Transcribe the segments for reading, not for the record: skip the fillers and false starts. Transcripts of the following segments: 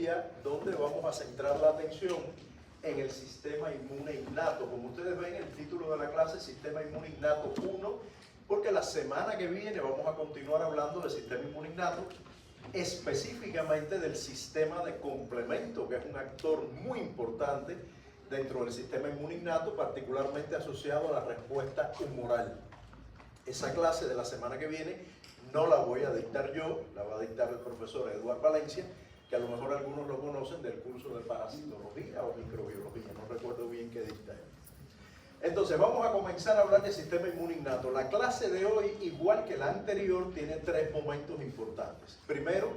inmunología, donde vamos a centrar la atención en el sistema inmune innato. Como ustedes ven, el título de la clase, Sistema Inmune Innato 1, porque la semana que viene vamos a continuar hablando del sistema inmune innato, específicamente del sistema de complemento, que es un actor muy importante dentro del sistema inmune innato, particularmente asociado a la respuesta humoral. Esa clase de la semana que viene no la voy a dictar yo, la va a dictar el profesor Eduardo Valencia, que a lo mejor algunos lo conocen del curso de parasitología o microbiología, no recuerdo bien qué dicta él. Entonces vamos a comenzar a hablar del sistema inmune innato. La clase de hoy, igual que la anterior, tiene tres momentos importantes. Primero,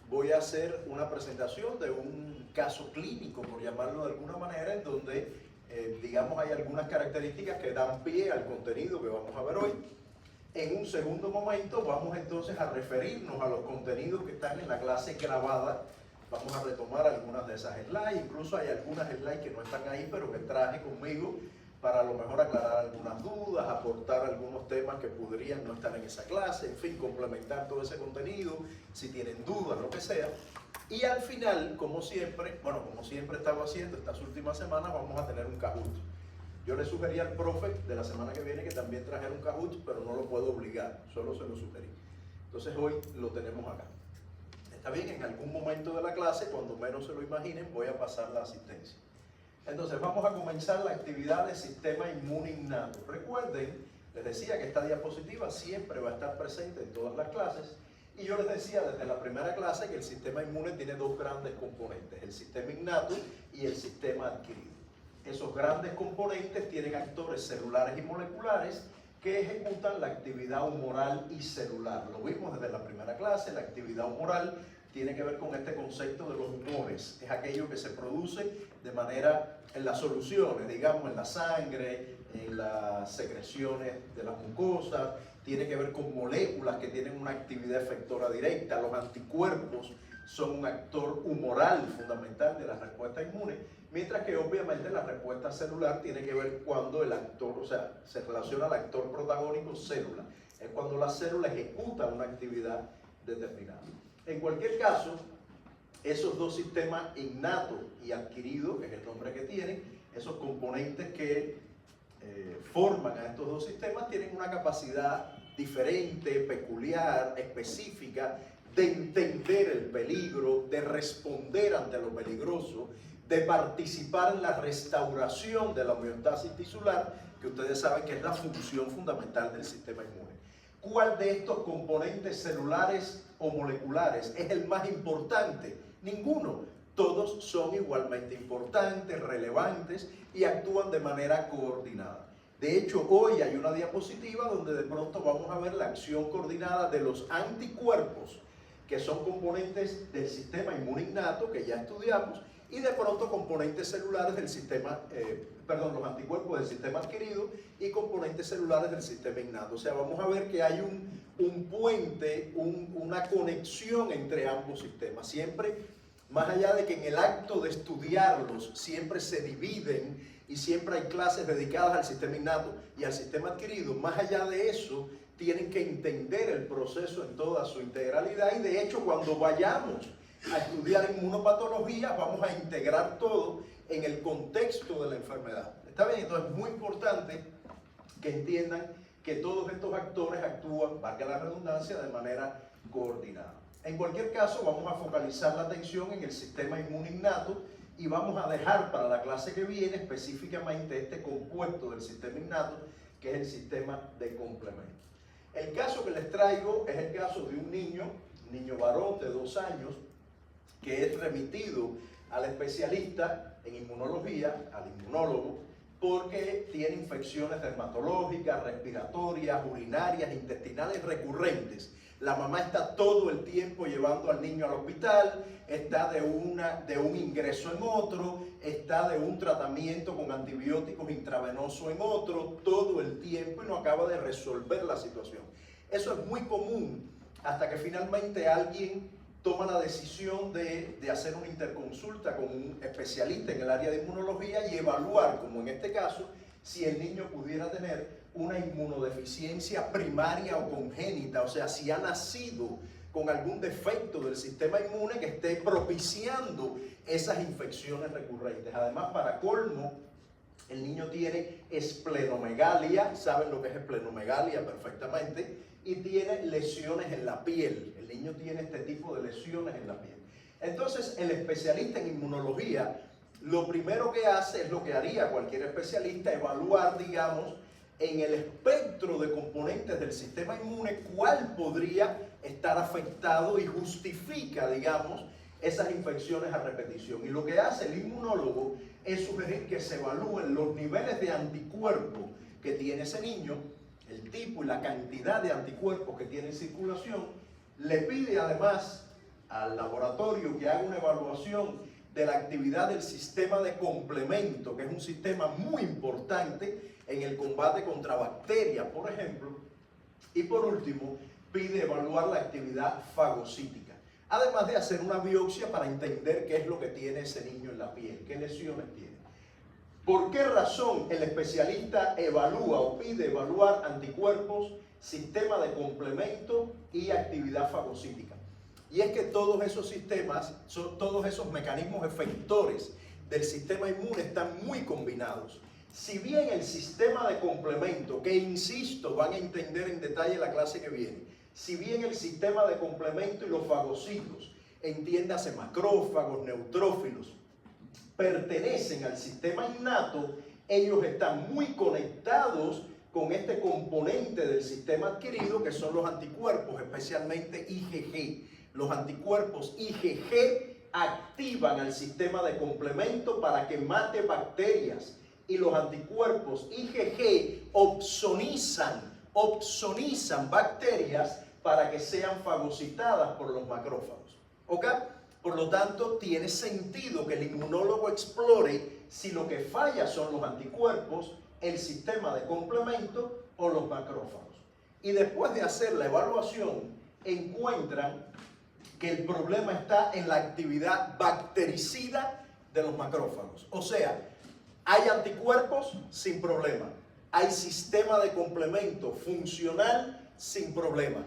voy a hacer una presentación de un caso clínico, por llamarlo de alguna manera, en donde, digamos, hay algunas características que dan pie al contenido que vamos a ver hoy. En un segundo momento vamos entonces a referirnos a los contenidos que están en la clase grabada. Vamos a retomar algunas de esas slides, incluso hay algunas slides que no están ahí, pero que traje conmigo para a lo mejor aclarar algunas dudas, aportar algunos temas que podrían no estar en esa clase, en fin, complementar todo ese contenido, si tienen dudas, lo que sea. Y al final, como siempre he estado haciendo estas últimas semanas, vamos a tener un Kahoot. Yo le sugerí al profe de la semana que viene que también trajera un Kahoot, pero no lo puedo obligar, solo se lo sugerí. Entonces hoy lo tenemos acá. Está bien, en algún momento de la clase, cuando menos se lo imaginen, voy a pasar la asistencia. Entonces vamos a comenzar la actividad del sistema inmune innato. Recuerden, les decía que esta diapositiva siempre va a estar presente en todas las clases, y yo les decía desde la primera clase que el sistema inmune tiene dos grandes componentes, el sistema innato y el sistema adquirido. Esos grandes componentes tienen actores celulares y moleculares que ejecutan la actividad humoral y celular. Lo vimos desde la primera clase. La actividad humoral tiene que ver con este concepto de los humores. Es aquello que se produce de manera en las soluciones, digamos en la sangre, en las secreciones de las mucosas. Tiene que ver con moléculas que tienen una actividad efectora directa. Los anticuerpos son un actor humoral fundamental de la respuesta inmune, mientras que obviamente la respuesta celular tiene que ver cuando el actor, o sea, se relaciona al actor protagónico célula. Es cuando la célula ejecuta una actividad determinada. En cualquier caso, esos dos sistemas innato y adquirido, que es el nombre que tienen, esos componentes que forman a estos dos sistemas, tienen una capacidad diferente, peculiar, específica, de entender el peligro, de responder ante lo peligroso, de participar en la restauración de la homeostasis tisular, que ustedes saben que es la función fundamental del sistema inmune. ¿Cuál de estos componentes celulares o moleculares es el más importante? Ninguno. Todos son igualmente importantes, relevantes y actúan de manera coordinada. De hecho, hoy hay una diapositiva donde de pronto vamos a ver la acción coordinada de los anticuerpos, que son componentes del sistema inmune innato, que ya estudiamos, y de pronto componentes celulares del sistema, los anticuerpos del sistema adquirido y componentes celulares del sistema innato. O sea, vamos a ver que hay un puente, una conexión entre ambos sistemas. Siempre, más allá de que en el acto de estudiarlos siempre se dividen y siempre hay clases dedicadas al sistema innato y al sistema adquirido, más allá de eso, tienen que entender el proceso en toda su integralidad, y de hecho cuando vayamos a estudiar inmunopatología vamos a integrar todo en el contexto de la enfermedad. ¿Está bien? Entonces es muy importante que entiendan que todos estos actores actúan, valga la redundancia, de manera coordinada. En cualquier caso, vamos a focalizar la atención en el sistema inmune innato y vamos a dejar para la clase que viene específicamente este compuesto del sistema innato, que es el sistema de complemento. El caso que les traigo es el caso de un niño varón de 2 años, que es remitido al especialista en inmunología, al inmunólogo, porque tiene infecciones dermatológicas, respiratorias, urinarias, intestinales recurrentes. La mamá está todo el tiempo llevando al niño al hospital, está de un ingreso en otro, está de un tratamiento con antibióticos intravenoso en otro, todo el tiempo, y no acaba de resolver la situación. Eso es muy común hasta que finalmente alguien toma la decisión de hacer una interconsulta con un especialista en el área de inmunología y evaluar, como en este caso, si el niño pudiera tener una inmunodeficiencia primaria o congénita, o sea, si ha nacido con algún defecto del sistema inmune que esté propiciando esas infecciones recurrentes. Además, para colmo, el niño tiene esplenomegalia, saben lo que es esplenomegalia perfectamente, y tiene lesiones en la piel. El niño tiene este tipo de lesiones en la piel. Entonces, el especialista en inmunología, lo primero que hace es lo que haría cualquier especialista, evaluar, digamos, en el espectro de componentes del sistema inmune, cuál podría estar afectado y justifica, digamos, esas infecciones a repetición. Y lo que hace el inmunólogo es sugerir que se evalúen los niveles de anticuerpos que tiene ese niño, el tipo y la cantidad de anticuerpos que tiene en circulación. Le pide además al laboratorio que haga una evaluación de la actividad del sistema de complemento, que es un sistema muy importante en el combate contra bacterias, por ejemplo. Y por último, pide evaluar la actividad fagocítica, además de hacer una biopsia para entender qué es lo que tiene ese niño en la piel, qué lesiones tiene. ¿Por qué razón el especialista evalúa o pide evaluar anticuerpos, sistema de complemento y actividad fagocítica? Y es que todos esos sistemas, todos esos mecanismos efectores del sistema inmune están muy combinados. Si bien el sistema de complemento, que insisto, van a entender en detalle la clase que viene, si bien el sistema de complemento y los fagocitos, entiéndase macrófagos, neutrófilos, pertenecen al sistema innato, ellos están muy conectados con este componente del sistema adquirido que son los anticuerpos, especialmente IgG. Los anticuerpos IgG activan al sistema de complemento para que mate bacterias y los anticuerpos IgG opsonizan bacterias para que sean fagocitadas por los macrófagos. ¿Ok? Por lo tanto, tiene sentido que el inmunólogo explore si lo que falla son los anticuerpos, el sistema de complemento o los macrófagos. Y después de hacer la evaluación, encuentran que el problema está en la actividad bactericida de los macrófagos. O sea, hay anticuerpos sin problema, hay sistema de complemento funcional sin problema,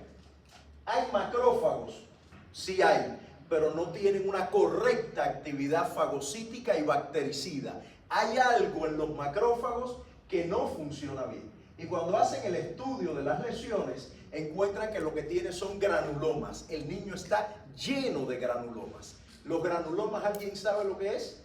hay macrófagos, sí hay, pero no tienen una correcta actividad fagocítica y bactericida. Hay algo en los macrófagos que no funciona bien. Y cuando hacen el estudio de las lesiones, encuentran que lo que tiene son granulomas. El niño está lleno de granulomas. Los granulomas, ¿alguien sabe lo que es?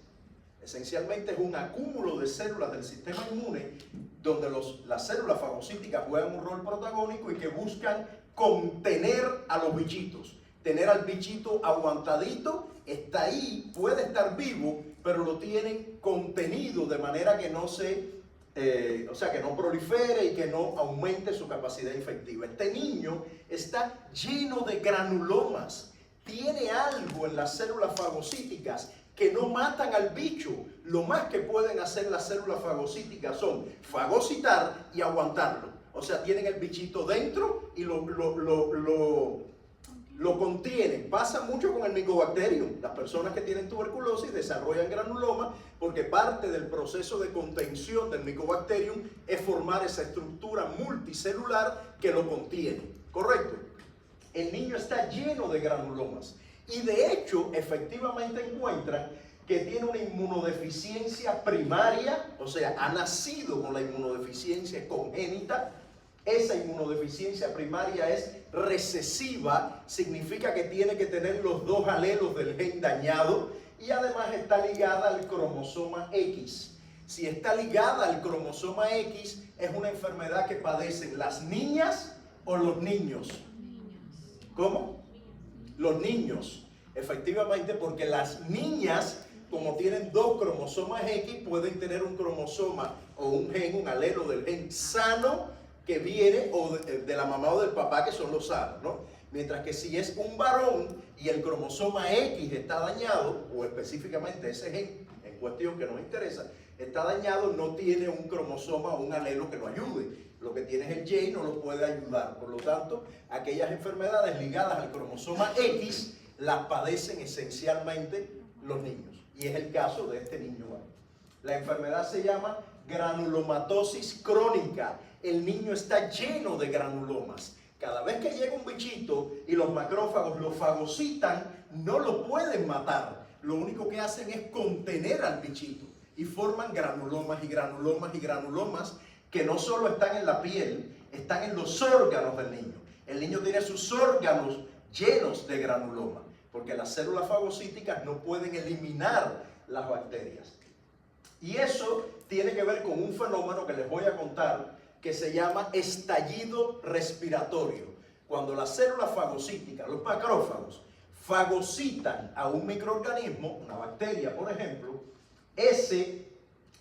Esencialmente es un acúmulo de células del sistema inmune donde las células fagocíticas juegan un rol protagónico y que buscan contener a los bichitos. Tener al bichito aguantadito, está ahí, puede estar vivo, pero lo tienen contenido de manera que no que no prolifere y que no aumente su capacidad infectiva. Este niño está lleno de granulomas, tiene algo en las células fagocíticas que no matan al bicho. Lo más que pueden hacer las células fagocíticas son fagocitar y aguantarlo. O sea, tienen el bichito dentro y lo contienen. Pasa mucho con el Mycobacterium. Las personas que tienen tuberculosis desarrollan granuloma porque parte del proceso de contención del Mycobacterium es formar esa estructura multicelular que lo contiene. ¿Correcto? El niño está lleno de granulomas y de hecho efectivamente encuentran que tiene una inmunodeficiencia primaria, o sea, ha nacido con la inmunodeficiencia congénita. Esa inmunodeficiencia primaria es recesiva, significa que tiene que tener los dos alelos del gen dañado y además está ligada al cromosoma X. Si está ligada al cromosoma X, es una enfermedad que padecen las niñas o los niños. ¿Cómo? Los niños, efectivamente, porque las niñas, como tienen dos cromosomas X, pueden tener un cromosoma o un gen, un alelo del gen sano que viene o de la mamá o del papá, que son los sanos, ¿no? Mientras que si es un varón y el cromosoma X está dañado, o específicamente ese gen en cuestión que nos interesa, está dañado, no tiene un cromosoma o un alelo que lo ayude. Lo que tiene es el Y y no lo puede ayudar. Por lo tanto, aquellas enfermedades ligadas al cromosoma X las padecen esencialmente los niños. Y es el caso de este niño. La enfermedad se llama granulomatosis crónica. El niño está lleno de granulomas. Cada vez que llega un bichito y los macrófagos lo fagocitan, no lo pueden matar. Lo único que hacen es contener al bichito y forman granulomas y granulomas y granulomas que no solo están en la piel, están en los órganos del niño. El niño tiene sus órganos llenos de granuloma, porque las células fagocíticas no pueden eliminar las bacterias. Y eso tiene que ver con un fenómeno que les voy a contar que se llama estallido respiratorio. Cuando las células fagocíticas, los macrófagos, fagocitan a un microorganismo, una bacteria por ejemplo, esa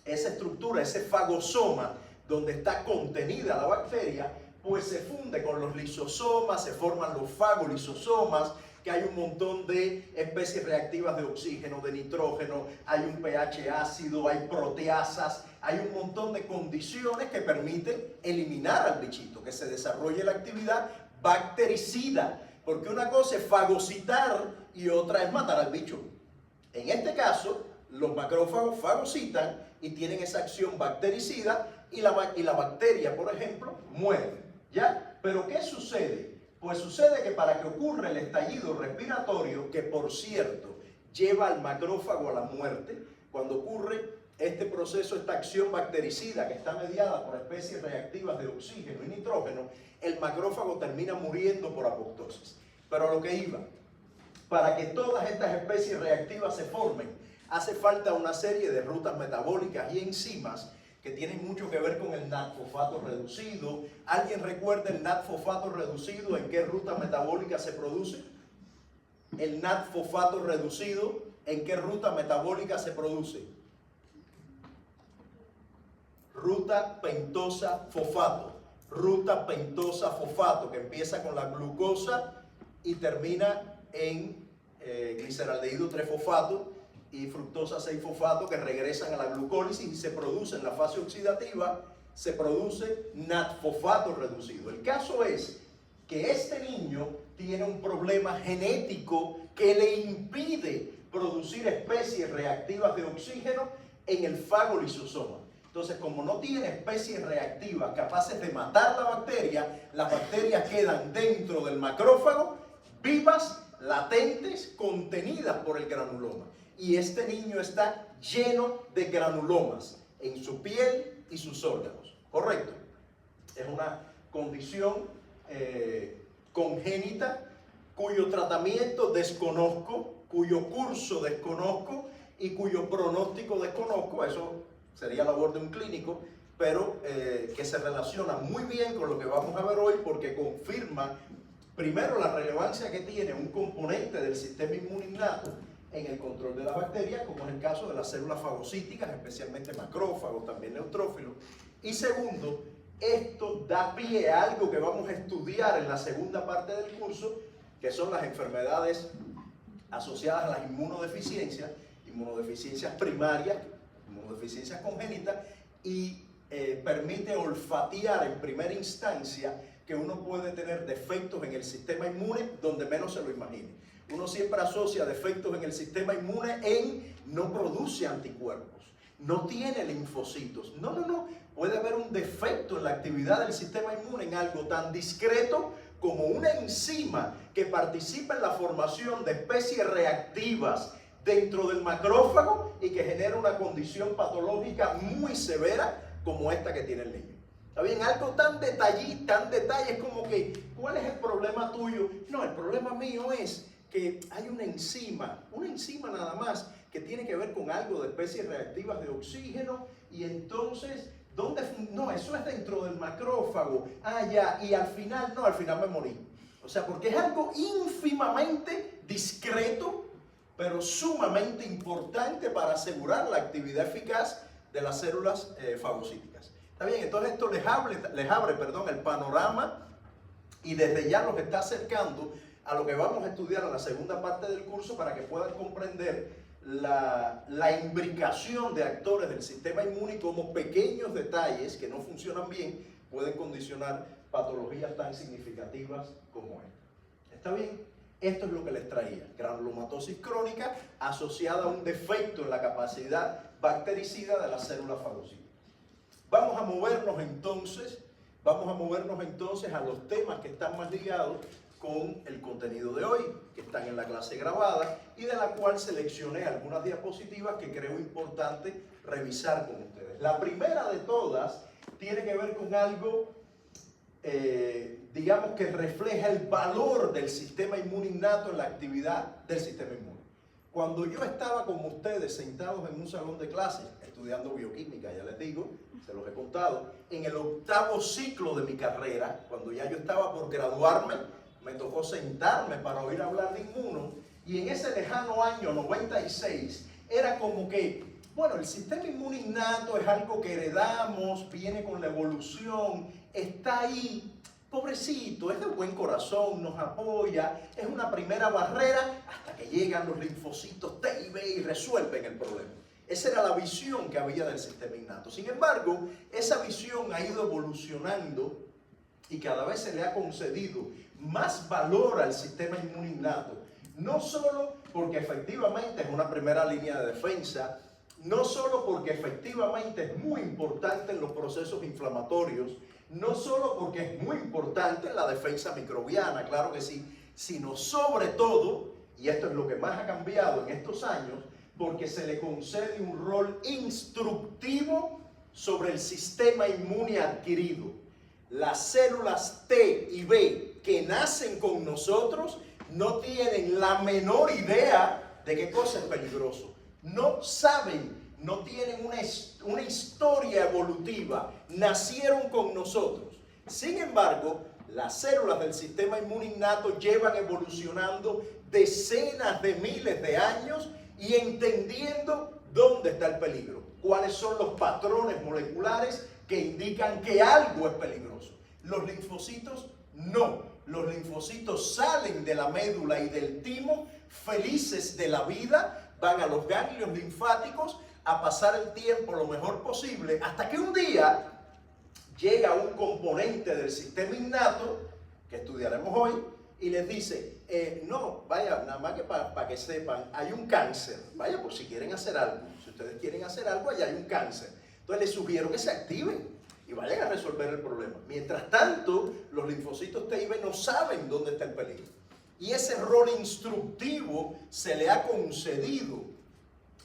estructura, ese fagosoma donde está contenida la bacteria, pues se funde con los lisosomas, se forman los fagolisosomas, que hay un montón de especies reactivas de oxígeno, de nitrógeno, hay un pH ácido, hay proteasas, hay un montón de condiciones que permiten eliminar al bichito, que se desarrolle la actividad bactericida, porque una cosa es fagocitar y otra es matar al bicho. En este caso, los macrófagos fagocitan y tienen esa acción bactericida y la bacteria, por ejemplo, muere, ¿ya? Pero ¿qué sucede? Pues sucede que para que ocurra el estallido respiratorio, que por cierto lleva al macrófago a la muerte, cuando ocurre este proceso, esta acción bactericida que está mediada por especies reactivas de oxígeno y nitrógeno, el macrófago termina muriendo por apoptosis. Pero a lo que iba, para que todas estas especies reactivas se formen, hace falta una serie de rutas metabólicas y enzimas que tienen mucho que ver con el NAT-fosfato reducido. ¿Alguien recuerda el NAT-fosfato reducido? ¿En qué ruta metabólica se produce? El NAT-fosfato reducido, ¿en qué ruta metabólica se produce? Ruta pentosa-fosfato. Ruta pentosa-fosfato, que empieza con la glucosa y termina en gliceraldehído 3-fosfato y fructosa 6-fosfato, que regresan a la glucólisis y se produce en la fase oxidativa, se produce NAT-fosfato reducido. El caso es que este niño tiene un problema genético que le impide producir especies reactivas de oxígeno en el fagolisosoma. Entonces, como no tiene especies reactivas capaces de matar la bacteria, las bacterias quedan dentro del macrófago, vivas, latentes, contenidas por el granuloma. Y este niño está lleno de granulomas en su piel y sus órganos. ¿Correcto? Es una condición congénita cuyo tratamiento desconozco, cuyo curso desconozco y cuyo pronóstico desconozco. Eso sería labor de un clínico, pero que se relaciona muy bien con lo que vamos a ver hoy, porque confirma primero la relevancia que tiene un componente del sistema inmune innato en el control de la bacteria, como es el caso de las células fagocíticas, especialmente macrófagos, también neutrófilos. Y segundo, esto da pie a algo que vamos a estudiar en la segunda parte del curso, que son las enfermedades asociadas a las inmunodeficiencias, inmunodeficiencias primarias, inmunodeficiencias congénitas, y permite olfatear en primera instancia que uno puede tener defectos en el sistema inmune donde menos se lo imagine. Uno siempre asocia defectos en el sistema inmune en no produce anticuerpos, no tiene linfocitos. No. Puede haber un defecto en la actividad del sistema inmune en algo tan discreto como una enzima que participa en la formación de especies reactivas dentro del macrófago y que genera una condición patológica muy severa como esta que tiene el niño. ¿Está bien? Algo tan detalle como que, ¿cuál es el problema tuyo? No, el problema mío es que hay una enzima nada más, que tiene que ver con algo de especies reactivas de oxígeno, y entonces, ¿dónde? No, eso es dentro del macrófago. Ah, ya, y al final me morí. O sea, porque es algo ínfimamente discreto, pero sumamente importante para asegurar la actividad eficaz de las células fagocíticas. ¿Está bien? Entonces esto les abre el panorama, y desde ya los está acercando a lo que vamos a estudiar en la segunda parte del curso, para que puedan comprender la imbricación de actores del sistema inmune y cómo pequeños detalles que no funcionan bien pueden condicionar patologías tan significativas como esta. ¿Está bien? Esto es lo que les traía: granulomatosis crónica asociada a un defecto en la capacidad bactericida de las células fagocíticas. Vamos a movernos entonces Vamos a movernos entonces a los temas que están más ligados con el contenido de hoy, que están en la clase grabada y de la cual seleccioné algunas diapositivas que creo importante revisar con ustedes. La primera de todas tiene que ver con algo, digamos, que refleja el valor del sistema inmune innato en la actividad del sistema inmune. Cuando yo estaba con ustedes sentados en un salón de clases, estudiando bioquímica, ya les digo, se los he contado, en el 8º ciclo de mi carrera, cuando ya yo estaba por graduarme, me tocó sentarme para oír hablar de inmuno, y en ese lejano año 96, era como que, bueno, el sistema inmune innato es algo que heredamos, viene con la evolución, está ahí, pobrecito, es de buen corazón, nos apoya, es una primera barrera hasta que llegan los linfocitos T y B y resuelven el problema. Esa era la visión que había del sistema innato. Sin embargo, esa visión ha ido evolucionando y cada vez se le ha concedido más valor al sistema inmune innato. No solo porque efectivamente es una primera línea de defensa, no solo porque efectivamente es muy importante en los procesos inflamatorios, no solo porque es muy importante en la defensa microbiana, claro que sí, sino sobre todo, y esto es lo que más ha cambiado en estos años, porque se le concede un rol instructivo sobre el sistema inmune adquirido. Las células T y B que nacen con nosotros no tienen la menor idea de qué cosa es peligroso. No saben, no tienen una historia evolutiva, nacieron con nosotros. Sin embargo, las células del sistema inmune innato llevan evolucionando decenas de miles de años y entendiendo dónde está el peligro, cuáles son los patrones moleculares que indican que algo es peligroso. Los linfocitos no. Los linfocitos salen de la médula y del timo felices de la vida, van a los ganglios linfáticos a pasar el tiempo lo mejor posible hasta que un día llega un componente del sistema innato que estudiaremos hoy y les dice, no, vaya, nada más que para que sepan, hay un cáncer, vaya, por si quieren hacer algo, si ustedes quieren hacer algo, allá hay un cáncer. Entonces les sugiero que se activen y vayan a resolver el problema. Mientras tanto, los linfocitos T y B no saben dónde está el peligro. Y ese rol instructivo se le ha concedido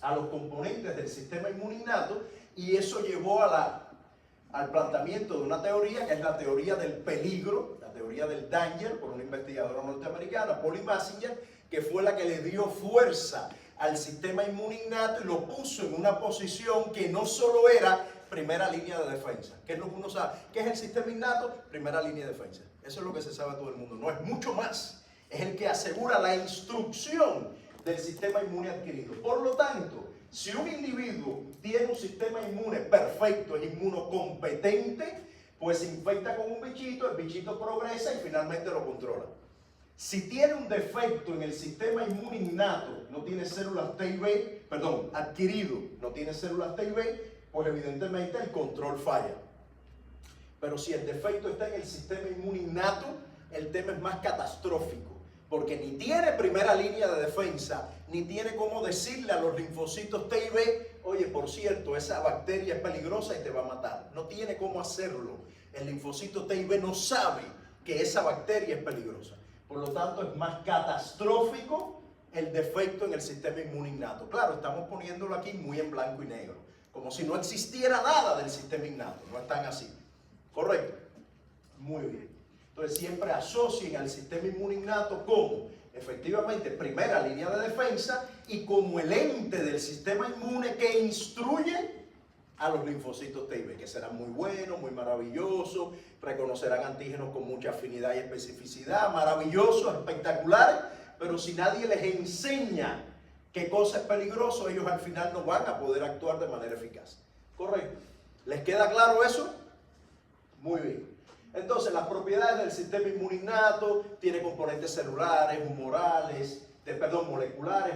a los componentes del sistema inmune innato y eso llevó al planteamiento de una teoría que es la teoría del peligro, la teoría del danger, por una investigadora norteamericana, Polly Massinger, que fue la que le dio fuerza al sistema inmune innato y lo puso en una posición que no solo era primera línea de defensa, que es lo que uno sabe. ¿Qué es el sistema innato? Primera línea de defensa. Eso es lo que se sabe todo el mundo. No es mucho más. Es el que asegura la instrucción del sistema inmune adquirido. Por lo tanto, si un individuo tiene un sistema inmune perfecto, es inmunocompetente, pues se infecta con un bichito, el bichito progresa y finalmente lo controla. Si tiene un defecto en el sistema inmune innato, no tiene células T y B, perdón, adquirido, no tiene células T y B, pues evidentemente el control falla. Pero si el defecto está en el sistema inmune innato, el tema es más catastrófico, porque ni tiene primera línea de defensa, ni tiene cómo decirle a los linfocitos T y B, oye, por cierto, esa bacteria es peligrosa y te va a matar. No tiene cómo hacerlo. El linfocito T y B no sabe que esa bacteria es peligrosa. Por lo tanto, es más catastrófico el defecto en el sistema inmune innato. Claro, estamos poniéndolo aquí muy en blanco y negro, como si no existiera nada del sistema innato. No es tan así. ¿Correcto? Muy bien. Entonces siempre asocien al sistema inmune innato como, efectivamente, primera línea de defensa y como el ente del sistema inmune que instruye a los linfocitos T y B, que serán muy buenos, muy maravillosos, reconocerán antígenos con mucha afinidad y especificidad, maravillosos, espectaculares, pero si nadie les enseña qué cosa es peligroso, ellos al final no van a poder actuar de manera eficaz. ¿Correcto? ¿Les queda claro eso? Muy bien. Entonces, las propiedades del sistema inmune innato tiene componentes celulares, humorales, moleculares,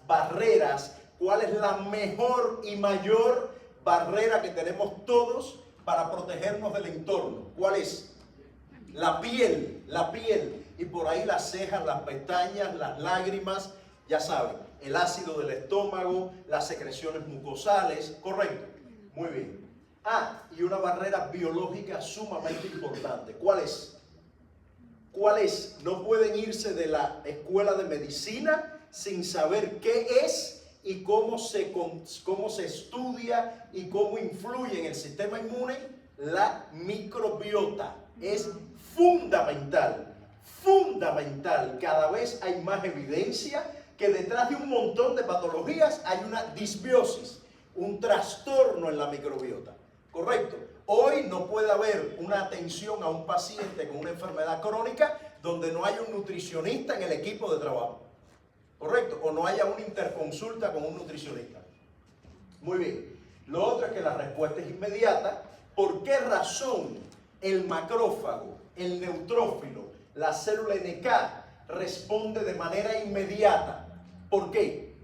barreras. ¿Cuál es la mejor y mayor barrera que tenemos todos para protegernos del entorno? ¿Cuál es? La piel. Y por ahí las cejas, las pestañas, las lágrimas, ya saben, el ácido del estómago, las secreciones mucosales, ¿correcto? Muy bien. Ah, y una barrera biológica sumamente importante. ¿Cuál es? ¿Cuál es? No pueden irse de la escuela de medicina sin saber qué es y cómo se estudia y cómo influye en el sistema inmune la microbiota. Es fundamental, fundamental. Cada vez hay más evidencia que detrás de un montón de patologías hay una disbiosis, un trastorno en la microbiota. ¿Correcto? Hoy no puede haber una atención a un paciente con una enfermedad crónica donde no haya un nutricionista en el equipo de trabajo. ¿Correcto? O no haya una interconsulta con un nutricionista. Muy bien. Lo otro es que la respuesta es inmediata. ¿Por qué razón el macrófago, el neutrófilo, la célula NK responde de manera inmediata? ¿Por qué?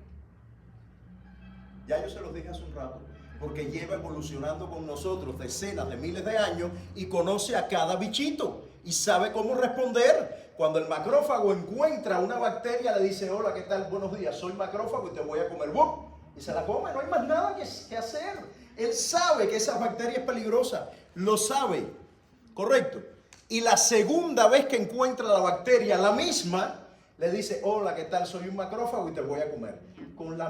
Ya yo se los dije hace un rato. Porque lleva evolucionando con nosotros decenas de miles de años y conoce a cada bichito y sabe cómo responder. Cuando el macrófago encuentra una bacteria, le dice: hola, ¿qué tal? Buenos días, soy macrófago y te voy a comer. ¡Bum! Y se la come, no hay más nada que hacer. Él sabe que esa bacteria es peligrosa, lo sabe, ¿correcto? Y la segunda vez que encuentra la bacteria, la misma, le dice: hola, ¿qué tal? Soy un macrófago y te voy a comer. Con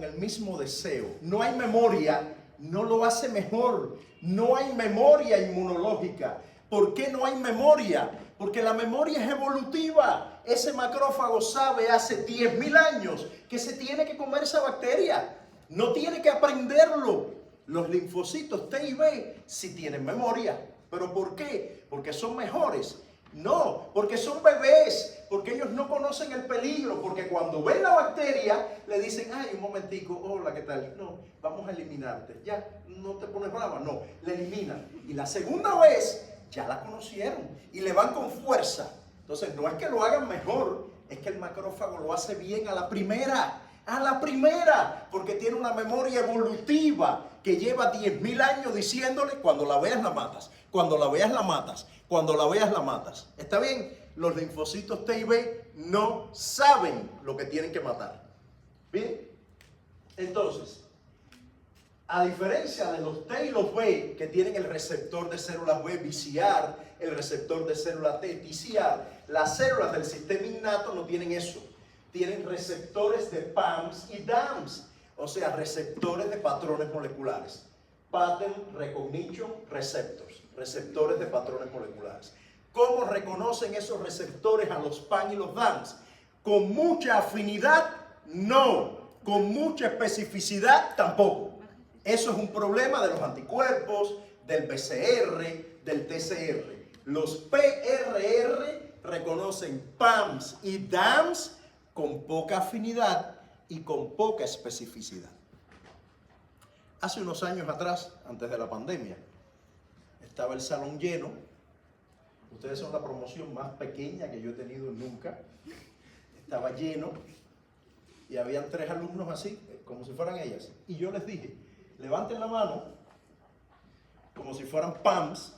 el mismo deseo. No hay memoria, no lo hace mejor. No hay memoria inmunológica. ¿Por qué no hay memoria? Porque la memoria es evolutiva. Ese macrófago sabe hace 10.000 años que se tiene que comer esa bacteria. No tiene que aprenderlo. Los linfocitos T y B sí tienen memoria. ¿Pero por qué? Porque son mejores. No, porque son bebés, porque ellos no conocen el peligro, porque cuando ven la bacteria le dicen: ay, un momentico, hola, ¿qué tal? No, vamos a eliminarte. Ya, no te pones brava, no, le eliminan. Y la segunda vez ya la conocieron y le van con fuerza. Entonces no es que lo hagan mejor, es que el macrófago lo hace bien a la primera, porque tiene una memoria evolutiva que lleva 10.000 años diciéndole: cuando la veas la matas, cuando la veas la matas, cuando la veas la matas. ¿Está bien? Los linfocitos T y B no saben lo que tienen que matar. ¿Bien? Entonces, a diferencia de los T y los B, que tienen el receptor de células B, BCR, el receptor de célula T, TCR, las células del sistema innato no tienen eso. Tienen receptores de PAMs y DAMs, o sea, receptores de patrones moleculares. Pattern Recognition Receptors, receptores de patrones moleculares. ¿Cómo reconocen esos receptores a los PAM y los DAMs? ¿Con mucha afinidad? No. ¿Con mucha especificidad? Tampoco. Eso es un problema de los anticuerpos, del PCR, del TCR. Los PRR reconocen PAMs y DAMs con poca afinidad y con poca especificidad. Hace unos años atrás, antes de la pandemia, estaba el salón lleno. Ustedes son la promoción más pequeña que yo he tenido nunca. Estaba lleno y habían 3 alumnos así, como si fueran ellas. Y yo les dije: levanten la mano como si fueran PAMs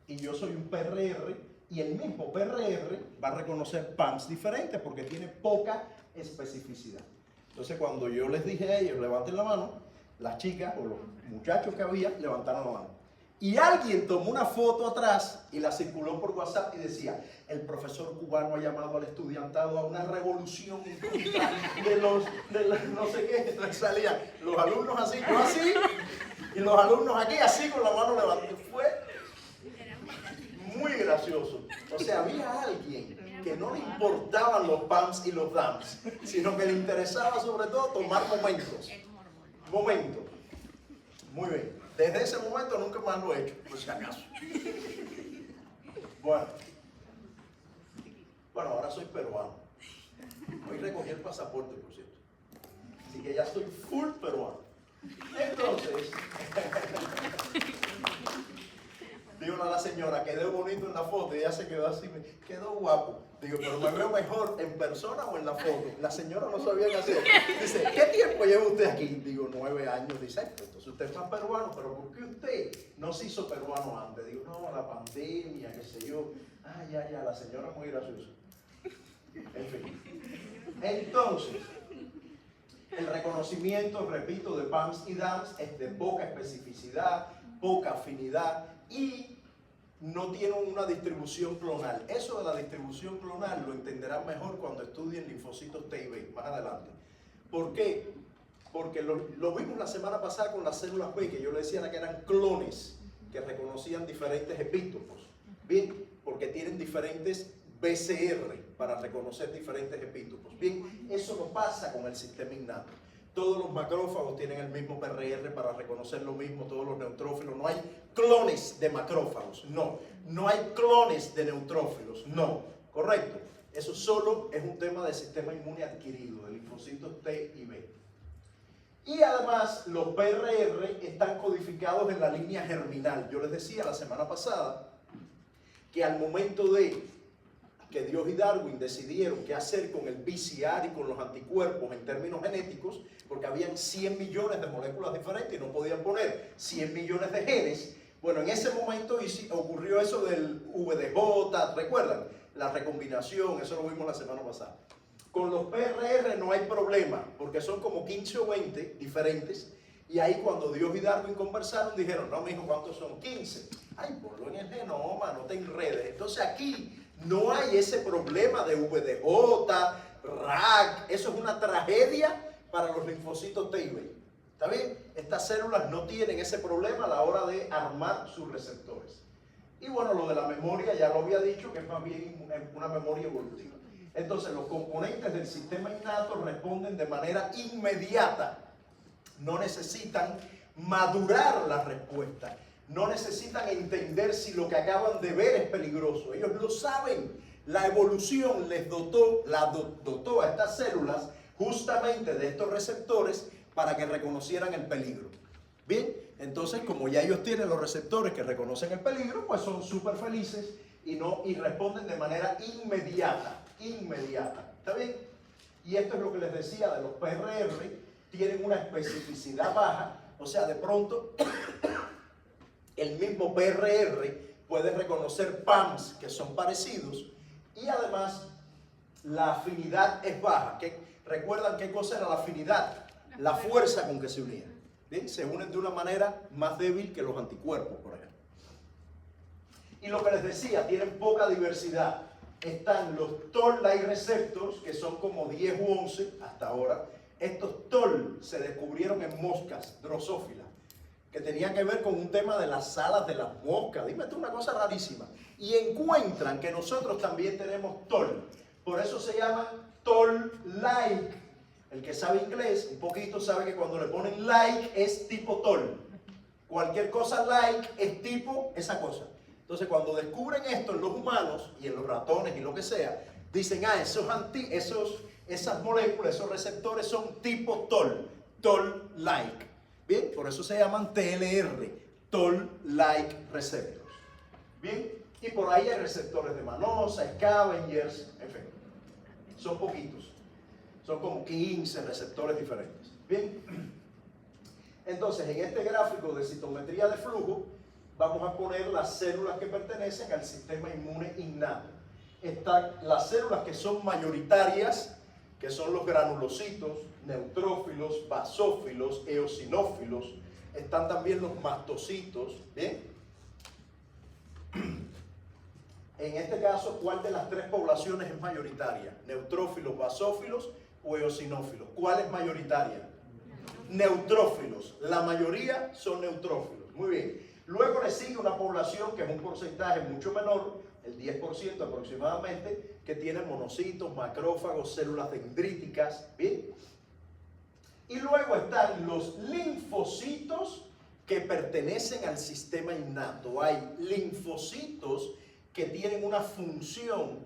y yo soy un PRR, y el mismo PRR va a reconocer PAMs diferentes porque tiene poca especificidad. Entonces, cuando yo les dije a ellos: levanten la mano, las chicas o los muchachos que había levantaron la mano. Y alguien tomó una foto atrás y la circuló por WhatsApp y decía: el profesor cubano ha llamado al estudiantado a una revolución en contra de los no sé qué. Entonces salían los alumnos así, yo así, y los alumnos aquí así con la mano levantada. Fue muy gracioso. O sea, había alguien que no le importaban los PAMs y los DAMs, sino que le interesaba sobre todo tomar momentos. Muy bien. Desde ese momento nunca más lo he hecho, por si acaso. Bueno, ahora soy peruano. Hoy recogí el pasaporte, por cierto. Así que ya estoy full peruano. Entonces, digo a la señora: quedó bonito en la foto, y ella se quedó así, quedó guapo. Digo: pero me veo mejor en persona o en la foto. La señora no sabía qué hacer. Dice: ¿qué tiempo lleva usted aquí? Digo: 9 años. Dice: entonces usted es más peruano. ¿Pero por qué usted no se hizo peruano antes? Digo: no, la pandemia, qué sé yo. Ah, ya, la señora muy graciosa. En fin. Entonces, el reconocimiento, repito, de PAMs y DAMs es de poca especificidad, poca afinidad y no tienen una distribución clonal. Eso de la distribución clonal lo entenderán mejor cuando estudien linfocitos T y B más adelante. ¿Por qué? Porque lo vimos la semana pasada con las células B, que yo le decía que eran clones que reconocían diferentes epítopos. Bien, porque tienen diferentes BCR para reconocer diferentes epítopos. Bien, eso no pasa con el sistema innato. Todos los macrófagos tienen el mismo PRR para reconocer lo mismo, todos los neutrófilos. No hay clones de macrófagos, no. No hay clones de neutrófilos, no. Correcto. Eso solo es un tema del sistema inmune adquirido, de linfocitos T y B. Y además los PRR están codificados en la línea germinal. Yo les decía la semana pasada que al momento de que Dios y Darwin decidieron qué hacer con el BCR y con los anticuerpos en términos genéticos, porque habían 100 millones de moléculas diferentes y no podían poner 100 millones de genes. Bueno, en ese momento ocurrió eso del VDJ, ¿recuerdan? La recombinación, eso lo vimos la semana pasada. Con los PRR no hay problema, porque son como 15 o 20 diferentes, y ahí cuando Dios y Darwin conversaron, dijeron, no, mijo, ¿cuántos son? 15. Ay, ponlo en el genoma, no te enredes. Entonces aquí no hay ese problema de VDJ, RAC, eso es una tragedia para los linfocitos T y B. ¿Está bien? Estas células no tienen ese problema a la hora de armar sus receptores. Y bueno, lo de la memoria ya lo había dicho, que es más bien una memoria evolutiva. Entonces, los componentes del sistema innato responden de manera inmediata. No necesitan madurar la respuesta. No necesitan entender si lo que acaban de ver es peligroso. Ellos lo saben. La evolución les dotó a estas células justamente de estos receptores para que reconocieran el peligro. Bien, entonces como ya ellos tienen los receptores que reconocen el peligro, pues son súper felices y responden de manera inmediata. ¿Está bien? Y esto es lo que les decía de los PRR, tienen una especificidad baja, o sea, de pronto el mismo PRR puede reconocer PAMs que son parecidos y además la afinidad es baja. ¿Recuerdan qué cosa era la afinidad? La fuerza con que se unían. ¿Bien? Se unen de una manera más débil que los anticuerpos, por ejemplo. Y lo que les decía, tienen poca diversidad. Están los Toll-like receptors, que son como 10 u 11 hasta ahora. Estos Toll se descubrieron en moscas drosófilas, que tenían que ver con un tema de las alas de las moscas. Dime tú una cosa rarísima. Y encuentran que nosotros también tenemos Toll. Por eso se llama Toll-like. El que sabe inglés un poquito sabe que cuando le ponen like es tipo Toll. Cualquier cosa like es tipo esa cosa. Entonces cuando descubren esto en los humanos y en los ratones y lo que sea, dicen, esas moléculas, esos receptores son tipo Toll, Toll-like. Bien, por eso se llaman TLR, Toll-like receptors. Bien, y por ahí hay receptores de Manosa, Scavengers, en fin, son poquitos. Son como 15 receptores diferentes. Bien, entonces en este gráfico de citometría de flujo vamos a poner las células que pertenecen al sistema inmune innato. Están las células que son mayoritarias, que son los granulocitos, neutrófilos, basófilos, eosinófilos. Están también los mastocitos. Bien. En este caso, ¿cuál de las tres poblaciones es mayoritaria? ¿Neutrófilos, basófilos o eosinófilos? ¿Cuál es mayoritaria? Neutrófilos. La mayoría son neutrófilos. Muy bien. Luego le sigue una población que es un porcentaje mucho menor, el 10% aproximadamente, que tiene monocitos, macrófagos, células dendríticas. Bien. Y luego están los linfocitos que pertenecen al sistema innato. Hay linfocitos que tienen una función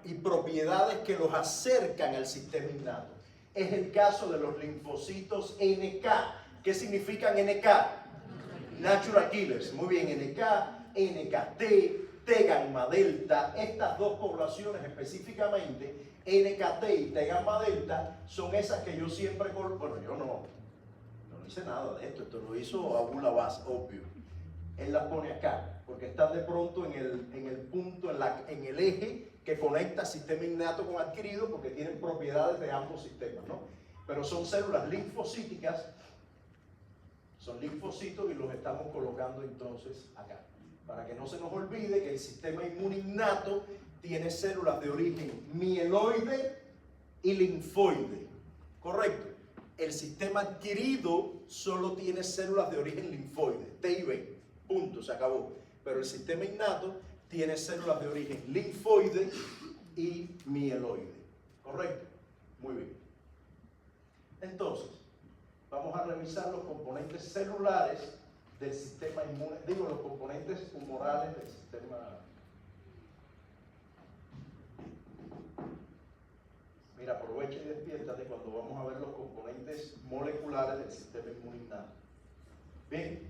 y propiedades que los acercan al sistema innato. Es el caso de los linfocitos NK. ¿Qué significan NK? Natural Killers. Muy bien, NK, NKT, T gamma delta. Estas dos poblaciones específicamente, NKT y T gamma delta, son esas que yo siempre... Bueno, yo no hice nada de esto. Esto lo hizo Abu Labas, obvio. Él las pone acá, porque están de pronto en el punto, en el eje que conecta sistema innato con adquirido, porque tienen propiedades de ambos sistemas, ¿no? Pero son células linfocíticas, Son linfocitos y los estamos colocando entonces acá. Para que no se nos olvide que el sistema inmune innato tiene células de origen mieloide y linfoide. ¿Correcto? El sistema adquirido solo tiene células de origen linfoide, T y B. Punto, se acabó. Pero el sistema innato tiene células de origen linfoide y mieloide. ¿Correcto? Muy bien. Entonces, vamos a revisar los componentes celulares del sistema inmune, digo, los componentes humorales del sistema. Mira, aprovecha y despiértate cuando vamos a ver los componentes moleculares del sistema inmune innato. Bien,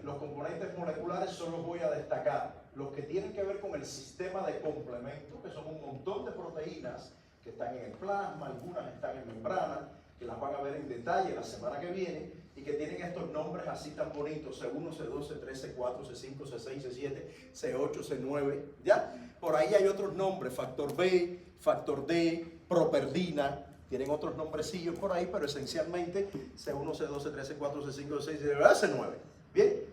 los componentes moleculares solo voy a destacar los que tienen que ver con el sistema de complemento, que son un montón de proteínas que están en el plasma, algunas están en membrana, que las van a ver en detalle la semana que viene, y que tienen estos nombres así tan bonitos, C1, C2, C3, C4, C5, C6, C7, C8, C9, ¿ya? Por ahí hay otros nombres, factor B, factor D, properdina, tienen otros nombrecillos por ahí, pero esencialmente C1, C2, C3, C4, C5, C6, C9, ¿bien?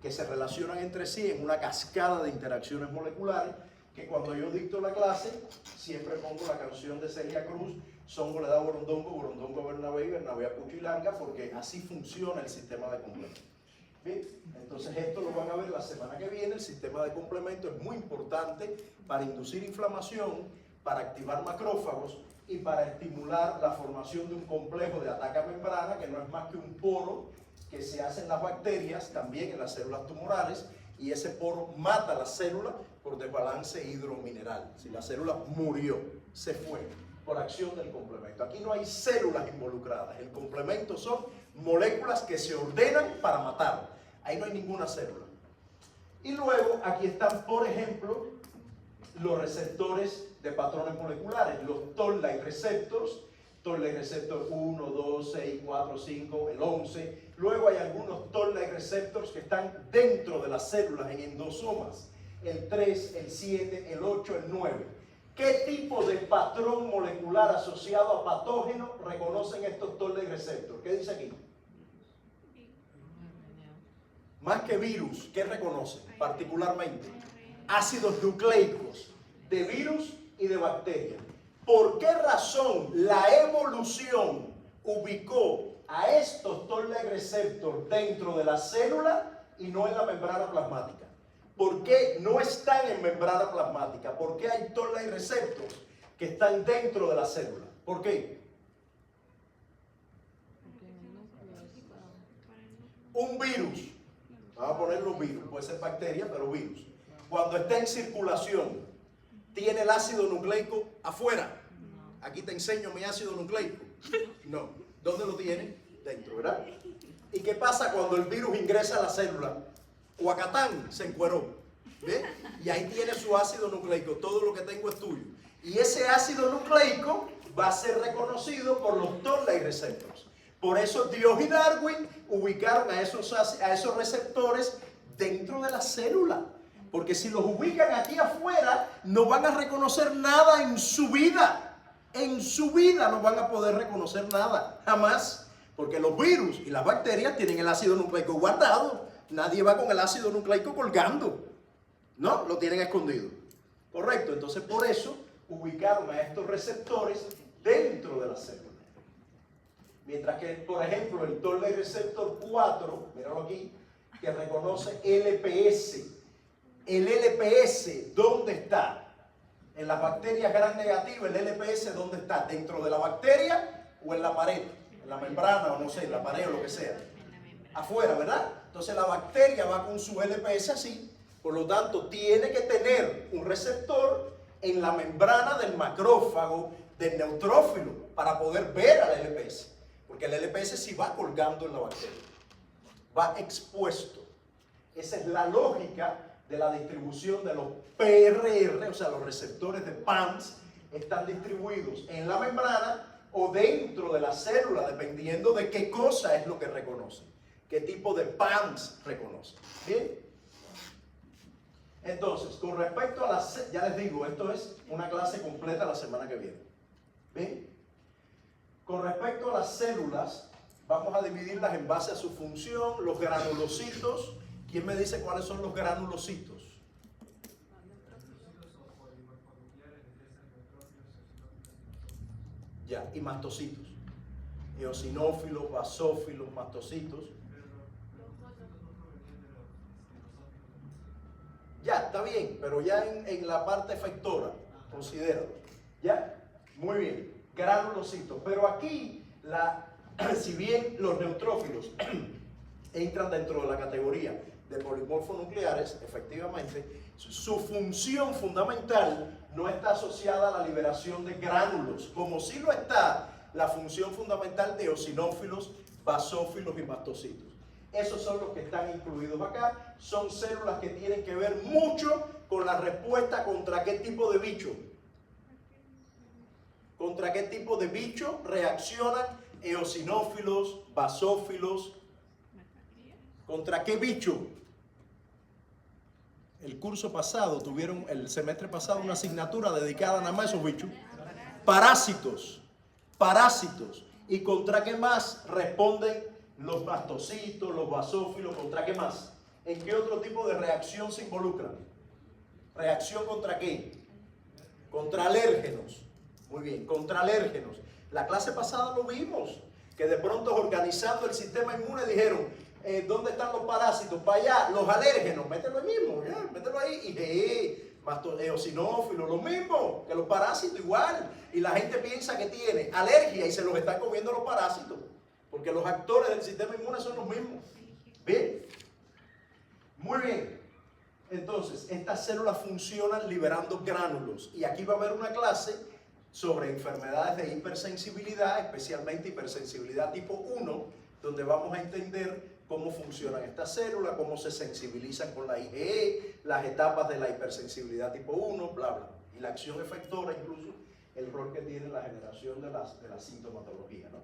Que se relacionan entre sí en una cascada de interacciones moleculares, que cuando yo dicto la clase, siempre pongo la canción de Celia Cruz, Songo le da Borondongo, Borondongo a Bernabé y Bernabé a Puchilanga, porque así funciona el sistema de complemento. Bien, entonces esto lo van a ver la semana que viene. El sistema de complemento es muy importante para inducir inflamación, para activar macrófagos y para estimular la formación de un complejo de ataque membrana, que no es más que un poro que se hace en las bacterias, también en las células tumorales, y ese poro mata la célula por desbalance hidromineral. Si la célula murió, se fue por acción del complemento. Aquí no hay células involucradas. El complemento son moléculas que se ordenan para matar. Ahí no hay ninguna célula. Y luego aquí están, por ejemplo, los receptores de patrones moleculares, los toll-like receptors, toll-like receptor 1, 2, 6, 4, 5, el 11. Luego hay algunos toll-like receptors que están dentro de las células en endosomas, el 3, el 7, el 8, el 9. ¿Qué tipo de patrón molecular asociado a patógeno reconocen estos toll-like receptors? ¿Qué dice aquí? Más que virus, ¿qué reconocen particularmente? Ácidos nucleicos de virus y de bacteria. ¿Por qué razón la evolución ubicó a estos toll-like receptors dentro de la célula y no en la membrana plasmática? ¿Por qué no están en membrana plasmática? ¿Por qué hay toll-like receptors que están dentro de la célula? ¿Por qué? Un virus, vamos a ponerlo virus, puede ser bacteria, pero virus. Cuando está en circulación, ¿tiene el ácido nucleico afuera? Aquí te enseño mi ácido nucleico. No. ¿Dónde lo tiene? Dentro, ¿verdad? ¿Y qué pasa cuando el virus ingresa a la célula? Huacatán, se encueró. ¿Ve? Y ahí tiene su ácido nucleico. Todo lo que tengo es tuyo. Y ese ácido nucleico va a ser reconocido por los toll-like receptors. Por eso Dios y Darwin ubicaron a esos receptores dentro de la célula. Porque si los ubican aquí afuera, no van a reconocer nada en su vida. En su vida no van a poder reconocer nada. Jamás. Porque los virus y las bacterias tienen el ácido nucleico guardado. Nadie va con el ácido nucleico colgando. No, lo tienen escondido. Correcto. Entonces por eso ubicaron a estos receptores dentro de la célula. Mientras que, por ejemplo, el toll-like receptor 4, míralo aquí, que reconoce LPS. El LPS, ¿dónde está? En las bacterias gram negativas, el LPS, ¿dónde está? ¿Dentro de la bacteria o en la pared? En la membrana o no sé, en la pared o lo que sea. Afuera, ¿verdad? Entonces la bacteria va con su LPS así, por lo tanto tiene que tener un receptor en la membrana del macrófago, del neutrófilo, para poder ver al LPS. Porque el LPS sí va colgando en la bacteria, va expuesto. Esa es la lógica de la distribución de los PRR, o sea, los receptores de PAMS, están distribuidos en la membrana o dentro de la célula, dependiendo de qué cosa es lo que reconoce, qué tipo de PAMS reconoce. ¿Bien? Entonces, con respecto a las, ya les digo, esto es una clase completa la semana que viene. ¿Bien? Con respecto a las células, vamos a dividirlas en base a su función. Los granulocitos, ¿quién me dice cuáles son los granulocitos? Ya, y mastocitos. Eosinófilos, basófilos, mastocitos. Ya, está bien, pero ya en la parte efectora, considéralo. ¿Ya? Muy bien, granulocitos. Pero aquí, si bien los neutrófilos entran dentro de la categoría de polimorfos nucleares, efectivamente, su función fundamental no está asociada a la liberación de gránulos, como sí lo está la función fundamental de eosinófilos, basófilos y mastocitos. Esos son los que están incluidos acá. Son células que tienen que ver mucho con la respuesta contra qué tipo de bicho. ¿Contra qué tipo de bicho reaccionan eosinófilos, basófilos? ¿Contra qué bicho? El curso pasado tuvieron, el semestre pasado, una asignatura dedicada nada más a esos bichos. Parásitos. Parásitos. ¿Y contra qué más responden los mastocitos, los basófilos? ¿Contra qué más? ¿En qué otro tipo de reacción se involucran? ¿Reacción contra qué? Contra alérgenos. Muy bien, contra alérgenos. La clase pasada lo vimos, que de pronto organizando el sistema inmune dijeron, ¿dónde están los parásitos? Para allá, los alérgenos, mételo ahí mismo, ya, mételo ahí. Y eosinófilos, lo mismo, que los parásitos igual. Y la gente piensa que tiene alergia y se los están comiendo los parásitos, porque los actores del sistema inmune son los mismos. ¿Bien? Muy bien. Entonces, estas células funcionan liberando gránulos. Y aquí va a haber una clase sobre enfermedades de hipersensibilidad, especialmente hipersensibilidad tipo 1, donde vamos a entender cómo funcionan estas células, cómo se sensibilizan con la IgE, las etapas de la hipersensibilidad tipo 1, bla, bla. Y la acción efectora, incluso, el rol que tiene la generación de la sintomatología, ¿no?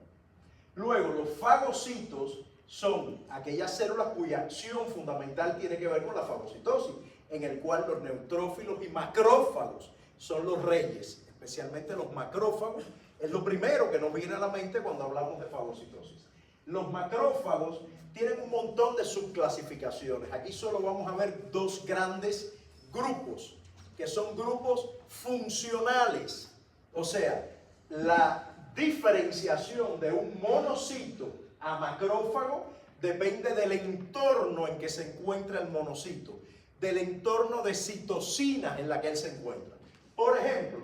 Luego, los fagocitos son aquellas células cuya acción fundamental tiene que ver con la fagocitosis, en el cual los neutrófilos y macrófagos son los reyes, especialmente los macrófagos. Es lo primero que nos viene a la mente cuando hablamos de fagocitosis. Los macrófagos tienen un montón de subclasificaciones. Aquí solo vamos a ver dos grandes grupos, que son grupos funcionales. O sea, la diferenciación de un monocito a macrófago depende del entorno en que se encuentra el monocito, del entorno de citocinas en la que él se encuentra. Por ejemplo,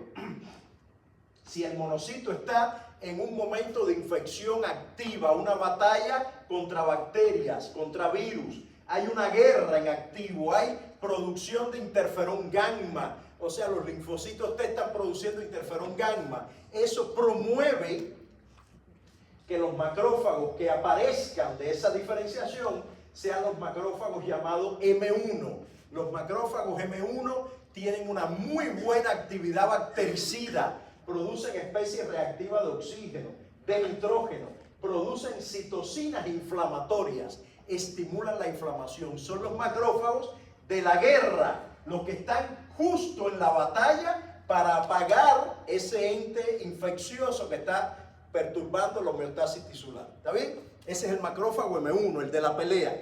si el monocito está en un momento de infección activa, una batalla contra bacterias, contra virus, hay una guerra en activo, hay producción de interferón gamma, o sea, los linfocitos T están produciendo interferón gamma. Eso promueve que los macrófagos que aparezcan de esa diferenciación sean los macrófagos llamados M1. Los macrófagos M1 tienen una muy buena actividad bactericida, producen especies reactivas de oxígeno, de nitrógeno, producen citocinas inflamatorias, estimulan la inflamación. Son los macrófagos de la guerra, los que están justo en la batalla para apagar ese ente infeccioso que está perturbando la homeostasis tisular. ¿Está bien? Ese es el macrófago M1, el de la pelea.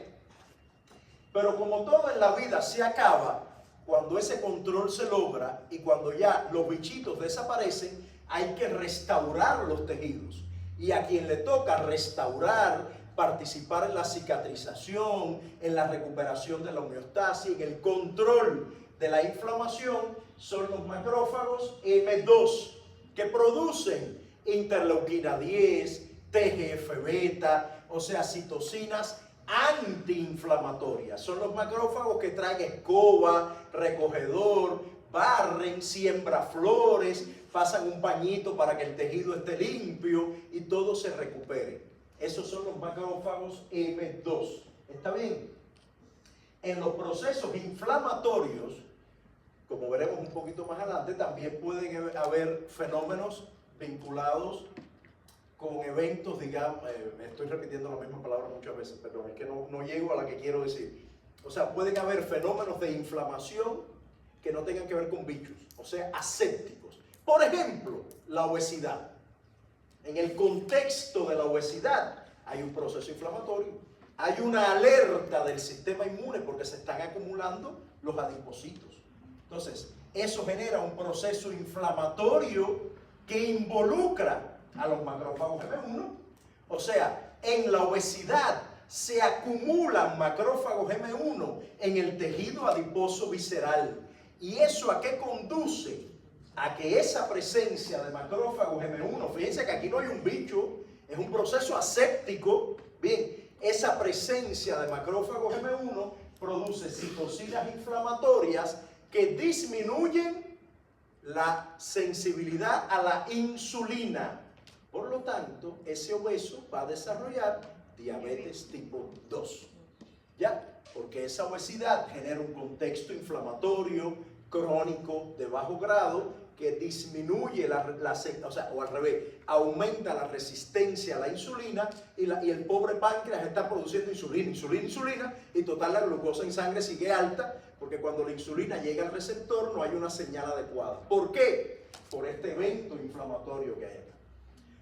Pero como todo en la vida se acaba, cuando ese control se logra y cuando ya los bichitos desaparecen, hay que restaurar los tejidos. Y a quien le toca restaurar, participar en la cicatrización, en la recuperación de la homeostasis, en el control de la inflamación, son los macrófagos M2, que producen interleuquina 10, TGF-beta, o sea, citocinas antiinflamatorias. Son los macrófagos que traen escoba, recogedor, barren, siembra flores, pasan un pañito para que el tejido esté limpio y todo se recupere. Esos son los macrófagos M2. ¿Está bien? En los procesos inflamatorios, como veremos un poquito más adelante, también pueden haber fenómenos vinculados con eventos, digamos, estoy repitiendo la misma palabra muchas veces, perdón, es que no llego a la que quiero decir. O sea, pueden haber fenómenos de inflamación que no tengan que ver con bichos, o sea, asépticos. Por ejemplo, la obesidad. En el contexto de la obesidad, hay un proceso inflamatorio, hay una alerta del sistema inmune porque se están acumulando los adipocitos. Entonces, eso genera un proceso inflamatorio que involucra a los macrófagos M1. O sea, en la obesidad se acumulan macrófagos M1 en el tejido adiposo visceral. ¿Y eso a qué conduce? A que esa presencia de macrófagos M1, fíjense que aquí no hay un bicho, es un proceso aséptico. Bien, esa presencia de macrófagos M1 produce citocinas inflamatorias que disminuyen la sensibilidad a la insulina. Por lo tanto, ese obeso va a desarrollar diabetes tipo 2. ¿Ya? Porque esa obesidad genera un contexto inflamatorio crónico de bajo grado que disminuye o al revés, aumenta la resistencia a la insulina y el pobre páncreas está produciendo insulina, y total la glucosa en sangre sigue alta porque cuando la insulina llega al receptor no hay una señal adecuada. ¿Por qué? Por este evento inflamatorio que hay acá.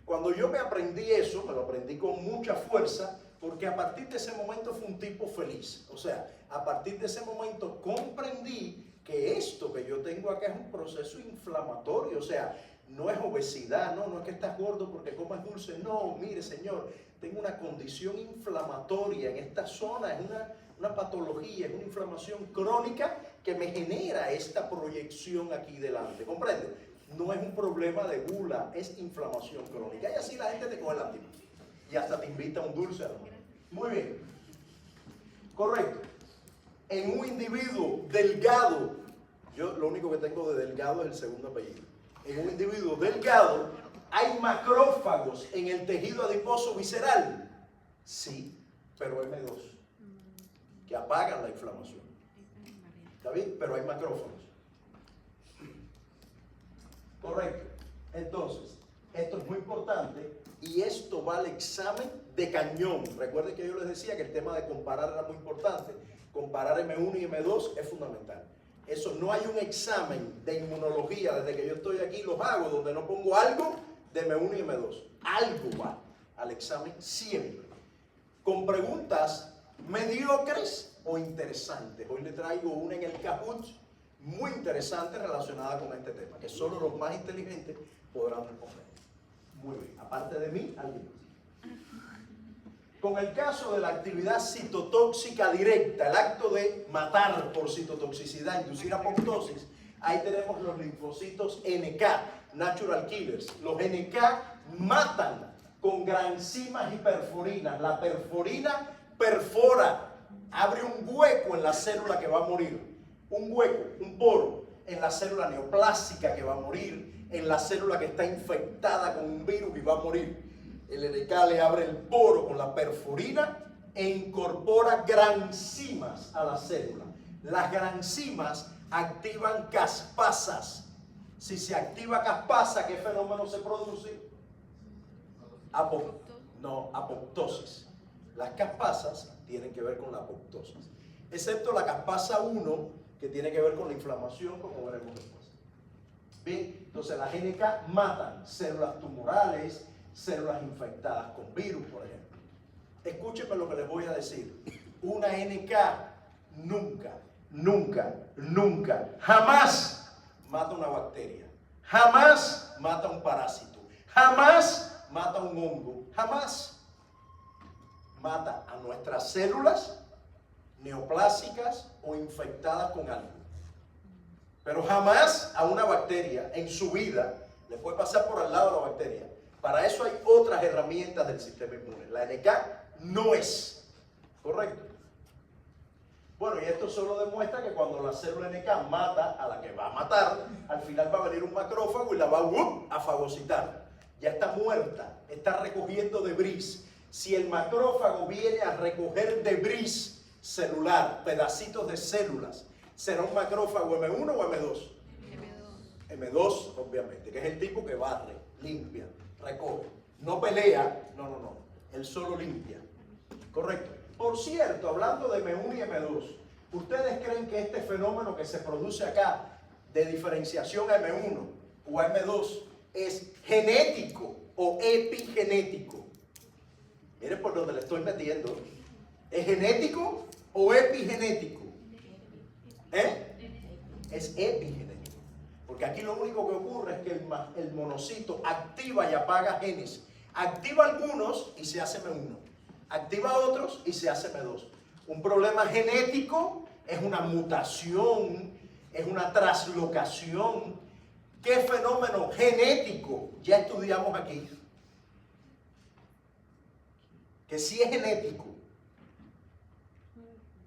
Cuando yo me aprendí eso, me lo aprendí con mucha fuerza, porque a partir de ese momento fue un tipo feliz. O sea, a partir de ese momento comprendí que esto que yo tengo acá es un proceso inflamatorio. O sea, no es obesidad, no es que estás gordo porque comes dulce. No, mire señor, tengo una condición inflamatoria en esta zona, es una patología, es una inflamación crónica que me genera esta proyección aquí delante. ¿Comprende? No es un problema de gula, es inflamación crónica. Y así la gente te coge la tip y hasta te invita a un dulce, hermano. Muy bien. Correcto. En un individuo delgado, yo lo único que tengo de delgado es el segundo apellido. En un individuo delgado, ¿hay macrófagos en el tejido adiposo visceral? Sí, pero M2, que apagan la inflamación. ¿Está bien? Pero hay macrófagos. Correcto. Entonces, esto es muy importante y esto va al examen de cañón. Recuerden que yo les decía que el tema de comparar era muy importante. Comparar M1 y M2 es fundamental. Eso, no hay un examen de inmunología desde que yo estoy aquí, los hago, donde no pongo algo de M1 y M2. Algo va al examen siempre. Con preguntas mediocres o interesantes. Hoy le traigo una en el caput muy interesante relacionada con este tema, que solo los más inteligentes podrán responder. Muy bien, aparte de mí, alguien más. Con el caso de la actividad citotóxica directa, el acto de matar por citotoxicidad, inducir apoptosis, ahí tenemos los linfocitos NK, natural killers. Los NK matan con granzimas y perforinas. La perforina perfora, abre un hueco en la célula que va a morir. Un hueco, un poro en la célula neoplásica que va a morir, en la célula que está infectada con un virus y va a morir. El NK le abre el poro con la perforina e incorpora granzimas a la célula. Las granzimas activan caspasas. Si se activa caspasa, ¿qué fenómeno se produce? Apoptosis. Las caspasas tienen que ver con la apoptosis, excepto la caspasa 1, que tiene que ver con la inflamación, como veremos después. Bien, entonces las NK matan células tumorales, células infectadas con virus, por ejemplo. Escúchenme lo que les voy a decir. Una NK nunca, jamás mata una bacteria, jamás mata un parásito, jamás mata un hongo, jamás mata a nuestras células neoplásicas o infectadas con algo. Pero jamás a una bacteria en su vida le puede pasar por al lado de la bacteria. Para eso hay otras herramientas del sistema inmune. La NK no es. ¿Correcto? Bueno, y esto solo demuestra que cuando la célula NK mata a la que va a matar, al final va a venir un macrófago y la va a fagocitar. Ya está muerta, está recogiendo debris. Si el macrófago viene a recoger debris celular, pedacitos de células, ¿será un macrófago M1 o M2? M2, obviamente, que es el tipo que barre, limpia, recoge. No pelea, no. Él solo limpia. Correcto. Por cierto, hablando de M1 y M2, ¿ustedes creen que este fenómeno que se produce acá de diferenciación a M1 o a M2 es genético o epigenético? Miren por dónde le estoy metiendo. ¿Es genético o epigenético? Es epigenético. Porque aquí lo único que ocurre es que el monocito activa y apaga genes. Activa algunos y se hace M1. Activa otros y se hace M2. Un problema genético es una mutación, es una traslocación. ¿Qué fenómeno genético ya estudiamos aquí? Que sí es genético.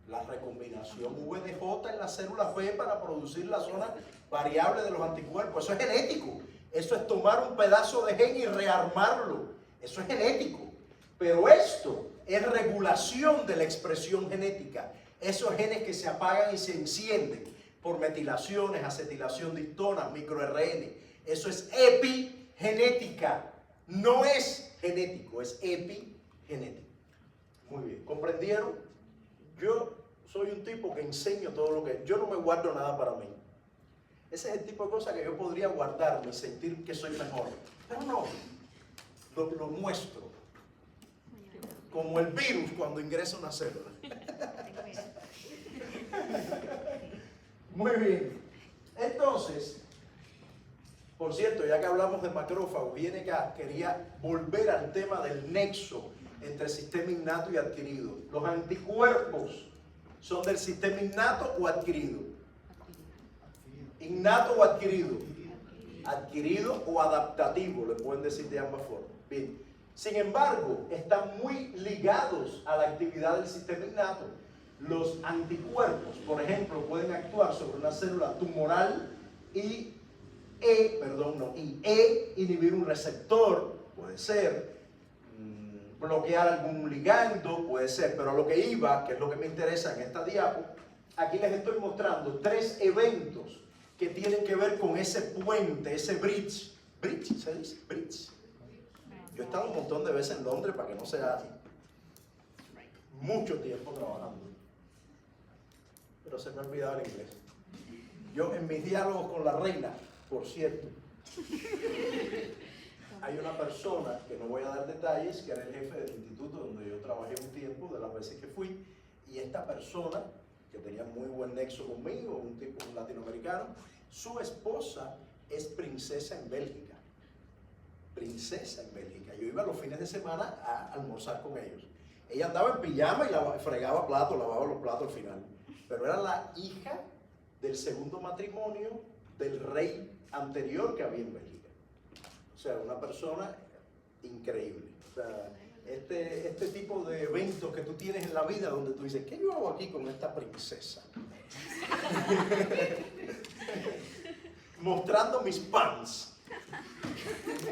La recombinación VDJ en la célula B para producir la zona variable de los anticuerpos. Eso es genético. Eso es tomar un pedazo de gen y rearmarlo. Eso es genético. Pero esto es regulación de la expresión genética. Esos genes que se apagan y se encienden por metilaciones, acetilación de histonas, microRN. Eso es epigenética. No es genético, es epigenético. Muy bien, ¿comprendieron? Yo soy un tipo que enseño todo lo que... Yo no me guardo nada para mí. Ese es el tipo de cosas que yo podría guardarme y sentir que soy mejor. Pero no, lo muestro. Como el virus cuando ingresa una célula. Muy bien. Entonces, por cierto, ya que hablamos de macrófagos, viene acá, quería volver al tema del nexo entre sistema innato y adquirido. Los anticuerpos son del sistema innato o adquirido. Innato o adquirido. Adquirido o adaptativo, le pueden decir de ambas formas. Bien. Sin embargo, están muy ligados a la actividad del sistema innato. Los anticuerpos, por ejemplo, pueden actuar sobre una célula tumoral y inhibir un receptor, puede ser, bloquear algún ligando, puede ser, pero lo que iba, que es lo que me interesa en esta diapo, aquí les estoy mostrando 3 eventos que tienen que ver con ese puente, ese bridge. ¿Bridge se dice? Bridge. Yo he estado un montón de veces en Londres para que no sea así. Mucho tiempo trabajando. Pero se me ha olvidado el inglés. Yo en mis diálogos con la reina, por cierto, hay una persona, que no voy a dar detalles, que era el jefe del instituto donde yo trabajé un tiempo, de las veces que fui, y esta persona, que tenía muy buen nexo conmigo, un tipo latinoamericano, su esposa es princesa en Bélgica. Princesa en Bélgica. Yo iba los fines de semana a almorzar con ellos. Ella andaba en pijama y fregaba platos, lavaba los platos al final. Pero era la hija del segundo matrimonio del rey anterior que había en Bélgica. O sea, una persona increíble. O sea, este tipo de eventos que tú tienes en la vida donde tú dices, ¿qué yo hago aquí con esta princesa? Mostrando mis pants.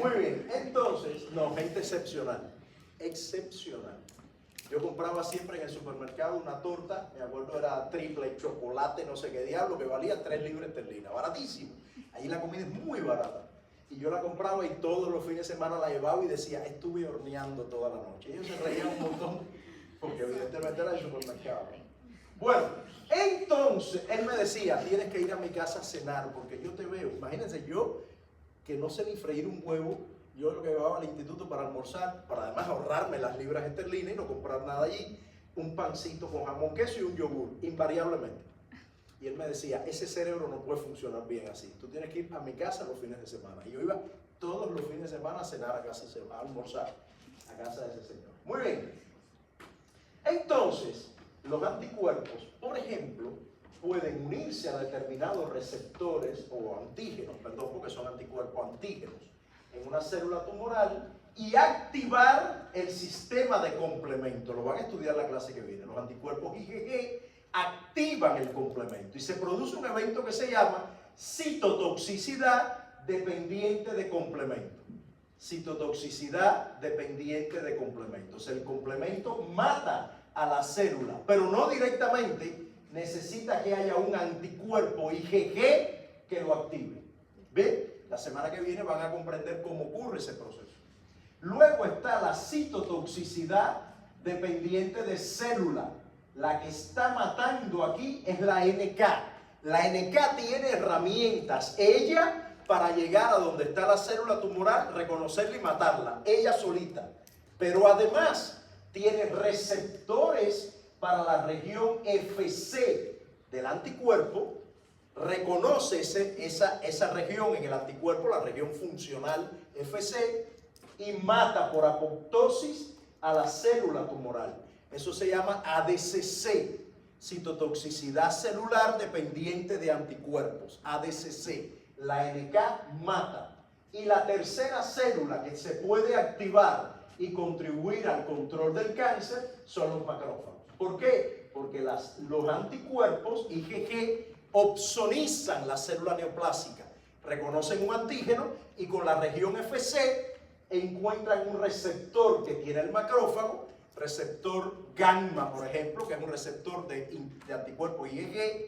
Muy bien, entonces, no, gente excepcional. Excepcional. Yo compraba siempre en el supermercado una torta, me acuerdo era triple chocolate, no sé qué diablo, que valía 3 libras esterlinas, baratísimo. Allí la comida es muy barata. Y yo la compraba y todos los fines de semana la llevaba y decía, estuve horneando toda la noche. Y ellos se reían un montón, porque evidentemente era el supermercado. Bueno, entonces, él me decía, tienes que ir a mi casa a cenar, porque yo te veo. Imagínense, yo, que no sé ni freír un huevo, yo lo que llevaba al instituto para almorzar, para además ahorrarme las libras esterlinas y no comprar nada allí, un pancito con jamón, queso y un yogur, invariablemente. Y él me decía, ese cerebro no puede funcionar bien así, tú tienes que ir a mi casa los fines de semana. Y yo iba todos los fines de semana a cenar a casa, a almorzar a casa de ese señor. Muy bien. Entonces, los anticuerpos, por ejemplo, pueden unirse a determinados receptores o antígenos, perdón, porque son anticuerpos antígenos, en una célula tumoral y activar el sistema de complemento. Lo van a estudiar la clase que viene. Los anticuerpos IgG activan el complemento y se produce un evento que se llama citotoxicidad dependiente de complemento. Citotoxicidad dependiente de complemento. O sea, el complemento mata a la célula, pero no directamente, necesita que haya un anticuerpo IgG que lo active. ¿Ve? La semana que viene van a comprender cómo ocurre ese proceso. Luego está la citotoxicidad dependiente de célula. La que está matando aquí es la NK. La NK tiene herramientas, ella, para llegar a donde está la célula tumoral, reconocerla y matarla, ella solita. Pero además tiene receptores para la región FC del anticuerpo, reconoce esa región en el anticuerpo, la región funcional FC, y mata por apoptosis a la célula tumoral. Eso se llama ADCC, citotoxicidad celular dependiente de anticuerpos, ADCC. La NK mata. Y la tercera célula que se puede activar y contribuir al control del cáncer son los macrófagos. ¿Por qué? Porque los anticuerpos IgG opsonizan la célula neoplásica, reconocen un antígeno y con la región FC encuentran un receptor que tiene el macrófago, receptor gamma, por ejemplo, que es un receptor de anticuerpo IgG,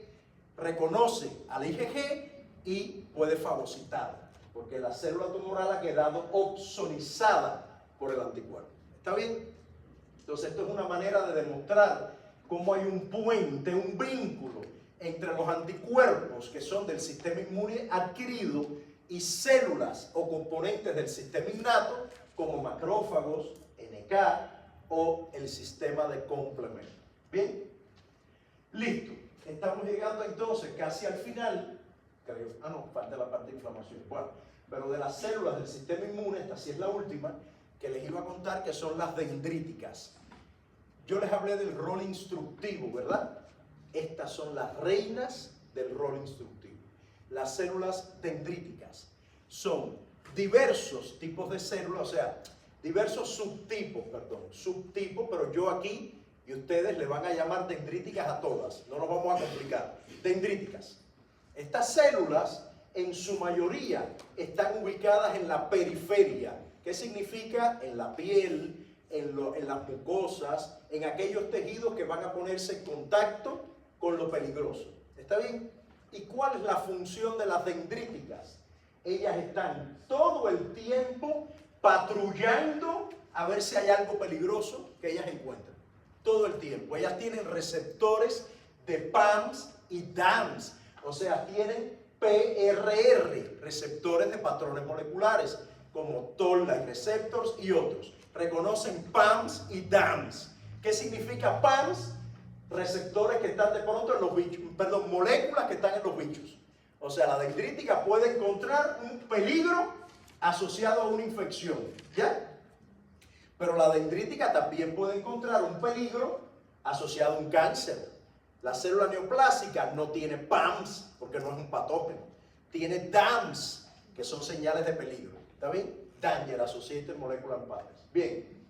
reconoce al IgG y puede fagocitar, porque la célula tumoral ha quedado opsonizada por el anticuerpo. ¿Está bien? Entonces esto es una manera de demostrar cómo hay un puente, un vínculo entre los anticuerpos que son del sistema inmune adquirido y células o componentes del sistema innato como macrófagos, NK o el sistema de complemento. Bien, listo. Estamos llegando entonces casi al final. Creo. No, falta la parte de inflamación. Bueno, pero de las células del sistema inmune, esta sí es la última que les iba a contar, que son las dendríticas. Yo les hablé del rol instructivo, ¿verdad? Estas son las reinas del rol instructivo. Las células dendríticas son diversos tipos de células, o sea, diversos subtipos, pero yo aquí y ustedes le van a llamar dendríticas a todas, no nos vamos a complicar. Dendríticas. Estas células, en su mayoría, están ubicadas en la periferia. ¿Qué significa? En la piel, en las mucosas, en aquellos tejidos que van a ponerse en contacto con lo peligroso. ¿Está bien? ¿Y cuál es la función de las dendríticas? Ellas están todo el tiempo patrullando a ver si hay algo peligroso que ellas encuentran. Todo el tiempo. Ellas tienen receptores de PAMS y DAMS. O sea, tienen PRR, receptores de patrones moleculares, como Toll-like receptors y otros. Reconocen PAMS y DAMS. ¿Qué significa PAMS? Receptores que están de pronto en los bichos, perdón, moléculas que están en los bichos. O sea, la dendrítica puede encontrar un peligro asociado a una infección, ¿ya? Pero la dendrítica también puede encontrar un peligro asociado a un cáncer. La célula neoplásica no tiene PAMS, porque no es un patógeno. Tiene DAMS, que son señales de peligro. ¿Está bien? Danger Associated Molecular Patterns. Bien.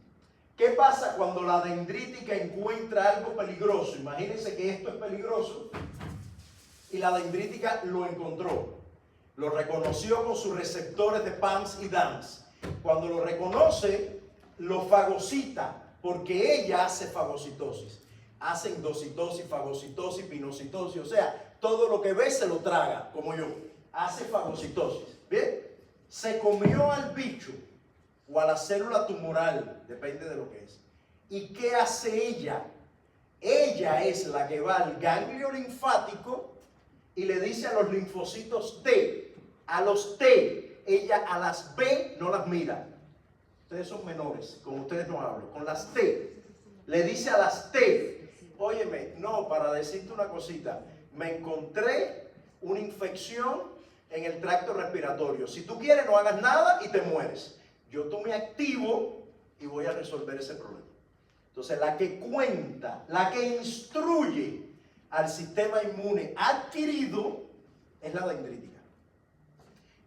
¿Qué pasa cuando la dendrítica encuentra algo peligroso? Imagínense que esto es peligroso y la dendrítica lo encontró. Lo reconoció con sus receptores de PAMS y DAMS. Cuando lo reconoce, lo fagocita, porque ella hace fagocitosis. Hace endocitosis, fagocitosis, pinocitosis, o sea, todo lo que ve se lo traga, como yo. Hace fagocitosis. ¿Bien? Se comió al bicho o a la célula tumoral, depende de lo que es. ¿Y qué hace ella? Ella es la que va al ganglio linfático y le dice a los linfocitos T, a los T, ella a las B no las mira. Ustedes son menores, con ustedes no hablo. Con las T, le dice a las T, óyeme, no, para decirte una cosita, me encontré una infección en el tracto respiratorio. Si tú quieres, no hagas nada y te mueres. Yo me activo y voy a resolver ese problema. Entonces, la que cuenta, la que instruye al sistema inmune adquirido es la dendrítica.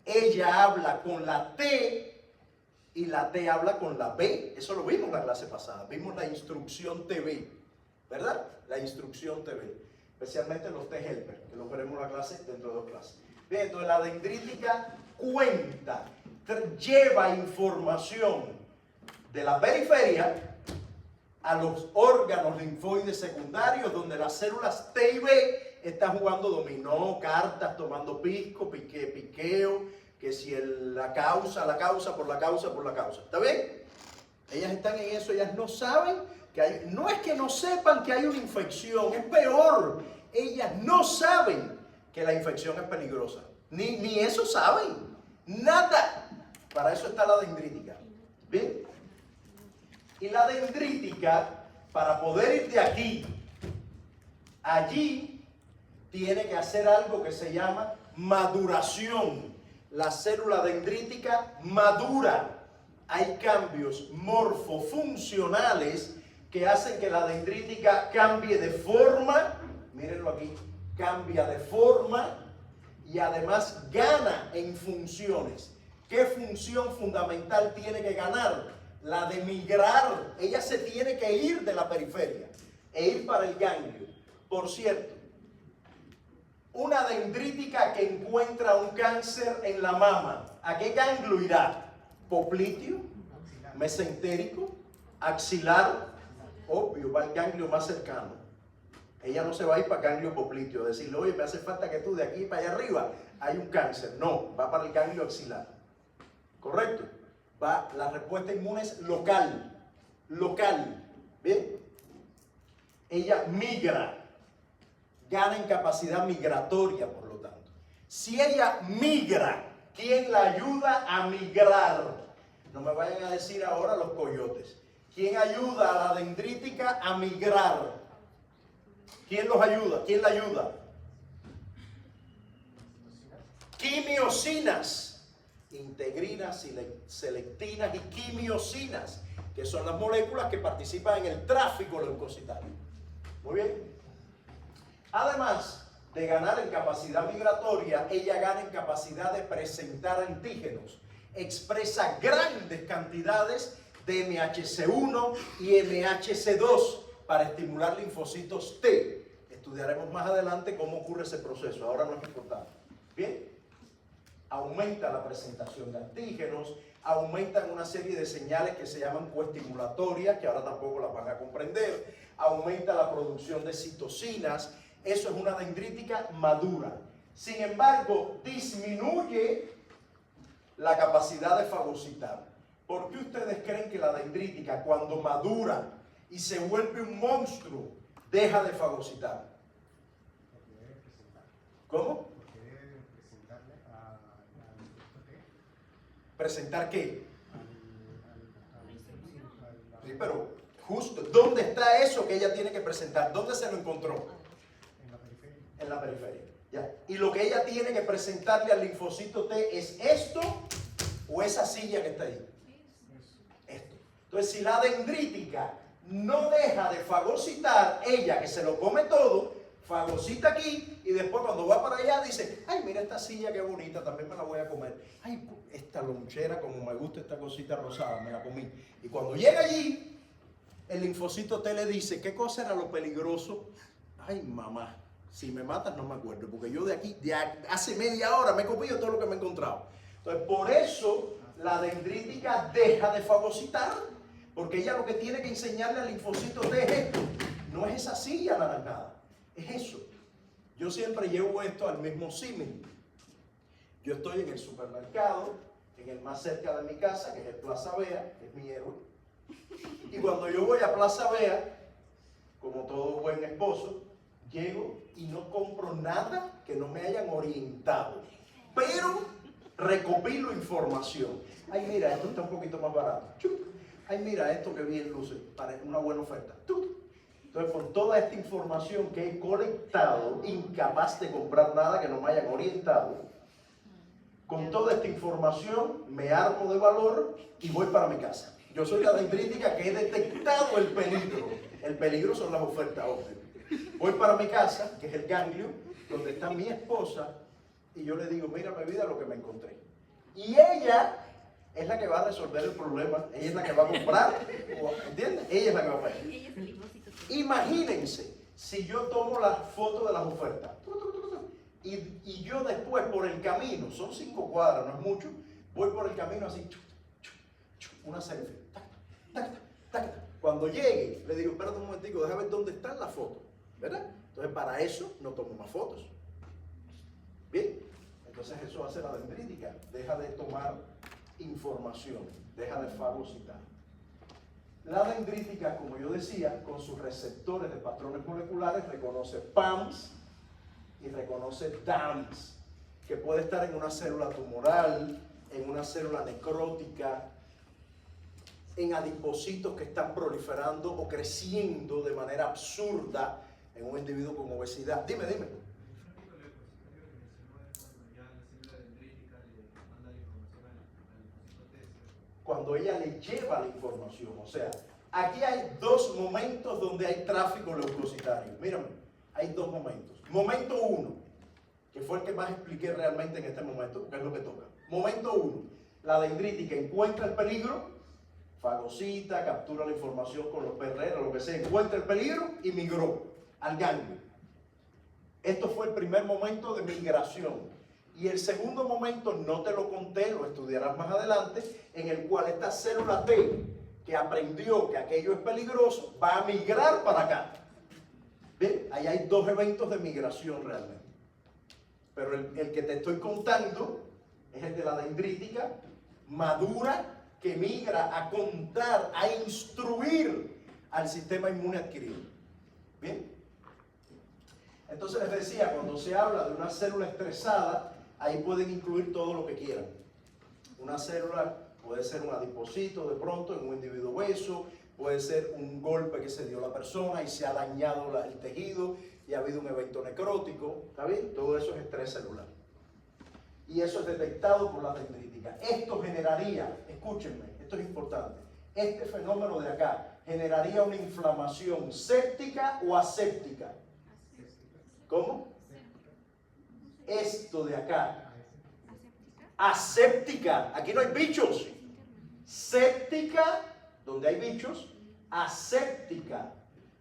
Ella habla con la T y la T habla con la B. Eso lo vimos en la clase pasada. Vimos la instrucción TB, ¿verdad? La instrucción TB. Especialmente los T-helper, que los veremos en la clase dentro de 2 clases. Bien, entonces la dendrítica cuenta, lleva información de la periferia a los órganos linfoides secundarios, donde las células T y B están jugando dominó, cartas, tomando pisco, piqueo, que si la causa, por la causa. ¿Está bien? Ellas están en eso, ellas no saben que hay, no es que no sepan que hay una infección, es peor, ellas no saben que la infección es peligrosa, ni eso saben, nada. Para eso está la dendrítica. ¿Bien? Y Y la dendrítica, para poder ir de aquí a allí, tiene que hacer algo que se llama maduración. La célula dendrítica madura. Hay cambios morfofuncionales que hacen que la dendrítica cambie de forma, mírenlo aquí, cambia de forma y además gana en funciones. ¿Qué función fundamental tiene que ganar? La de migrar. Ella se tiene que ir de la periferia e ir para el ganglio. Por cierto, una dendrítica que encuentra un cáncer en la mama, ¿a qué ganglio irá? Popliteo, mesentérico, axilar, obvio, va al ganglio más cercano. Ella no se va a ir para el ganglio popliteo, decirle, oye, me hace falta que tú de aquí para allá arriba hay un cáncer. No, va para el ganglio axilar. ¿Correcto? La respuesta inmune es local. ¿Bien? Ella migra, gana en capacidad migratoria, por lo tanto. Si ella migra, ¿quién la ayuda a migrar? No me vayan a decir ahora los coyotes. ¿Quién ayuda a la dendrítica a migrar? ¿Quién los ayuda? ¿Quién la ayuda? Quimiosinas. Integrinas, selectinas y quimiosinas, que son las moléculas que participan en el tráfico leucocitario. Muy bien. Además de ganar en capacidad migratoria, ella gana en capacidad de presentar antígenos. Expresa grandes cantidades de MHC1 y MHC2 para estimular linfocitos T. Estudiaremos más adelante cómo ocurre ese proceso, ahora no es importante. Bien. Aumenta la presentación de antígenos, aumentan una serie de señales que se llaman coestimulatorias, que ahora tampoco las van a comprender, aumenta la producción de citocinas. Eso es una dendrítica madura. Sin embargo, disminuye la capacidad de fagocitar. ¿Por qué ustedes creen que la dendrítica, cuando madura y se vuelve un monstruo, deja de fagocitar? ¿Cómo? ¿Presentar qué? Sí, pero justo, ¿dónde está eso que ella tiene que presentar? ¿Dónde se lo encontró? En la periferia. En la periferia. Ya. Y lo que ella tiene que presentarle al linfocito T es esto o esa silla que está ahí. Esto. Entonces, si la dendrítica no deja de fagocitar, ella que se lo come todo, fagocita aquí y después cuando va para allá dice, ay, mira esta silla qué bonita, también me la voy a comer. Ay, esta lonchera, como me gusta esta cosita rosada, me la comí. Y cuando llega allí, el linfocito T le dice, ¿qué cosa era lo peligroso? Ay, mamá, si me matas no me acuerdo, porque yo de aquí, hace media hora me he comido todo lo que me he encontrado. Entonces, por eso la dendrítica deja de fagocitar, porque ella lo que tiene que enseñarle al linfocito T es esto, no es esa silla anaranjada. Es eso. Yo siempre llevo esto al mismo símil. Yo estoy en el supermercado, en el más cerca de mi casa, que es el Plaza Vea, que es mi héroe. Y cuando yo voy a Plaza Vea, como todo buen esposo, llego y no compro nada que no me hayan orientado. Pero recopilo información. Ay, mira, esto está un poquito más barato. Ay, mira, esto que bien luce, para una buena oferta. Entonces, por toda esta información que he colectado, incapaz de comprar nada que no me hayan orientado, con toda esta información me armo de valor y voy para mi casa. Yo soy la dendrítica que he detectado el peligro. El peligro son las ofertas, obvio. Voy para mi casa, que es el ganglio, donde está mi esposa, y yo le digo, mira mi vida lo que me encontré. Y ella es la que va a resolver el problema, ella es la que va a comprar, ¿entiendes? Ella es la que va a pagar. Imagínense, si yo tomo la foto de las ofertas y yo después por el camino, son 5 cuadras, no es mucho, voy por el camino así, una selfie. Cuando llegue, le digo, espérate un momentico, déjame ver dónde están las fotos, ¿verdad? Entonces para eso no tomo más fotos. Bien, entonces eso hace la dendrítica, deja de tomar información, deja de fagocitar. La dendrítica, como yo decía, con sus receptores de patrones moleculares, reconoce PAMs y reconoce DAMs, que puede estar en una célula tumoral, en una célula necrótica. en adipocitos que están proliferando o creciendo de manera absurda en un individuo con obesidad. Dime. Cuando ella le lleva la información, o sea, aquí hay dos momentos donde hay tráfico leucocitario. Mírame, hay dos momentos. Momento uno, que fue el que más expliqué realmente en este momento, porque es lo que toca. Momento uno, la dendrítica encuentra el peligro, fagocita, captura la información con los PRR, lo que sea, encuentra el peligro y migró al ganglio. Esto fue el primer momento de migración. Y el segundo momento, no te lo conté, lo estudiarás más adelante, en el cual esta célula T, que aprendió que aquello es peligroso, va a migrar para acá. ¿Ven? Ahí hay dos eventos de migración realmente. Pero el que te estoy contando es el de la dendrítica madura que migra a contar, a instruir al sistema inmune adquirido. ¿Bien? Entonces les decía, cuando se habla de una célula estresada, ahí pueden incluir todo lo que quieran. Una célula puede ser un adipocito de pronto en un individuo obeso, puede ser un golpe que se dio a la persona y se ha dañado el tejido y ha habido un evento necrótico, ¿está bien? Todo eso es estrés celular. Y eso es detectado por la dendrítica. Esto generaría, escúchenme, esto es importante, este fenómeno de acá generaría una inflamación séptica o aséptica. ¿Cómo? Esto de acá. Aséptica. Aquí no hay bichos. Séptica, donde hay bichos. Aséptica.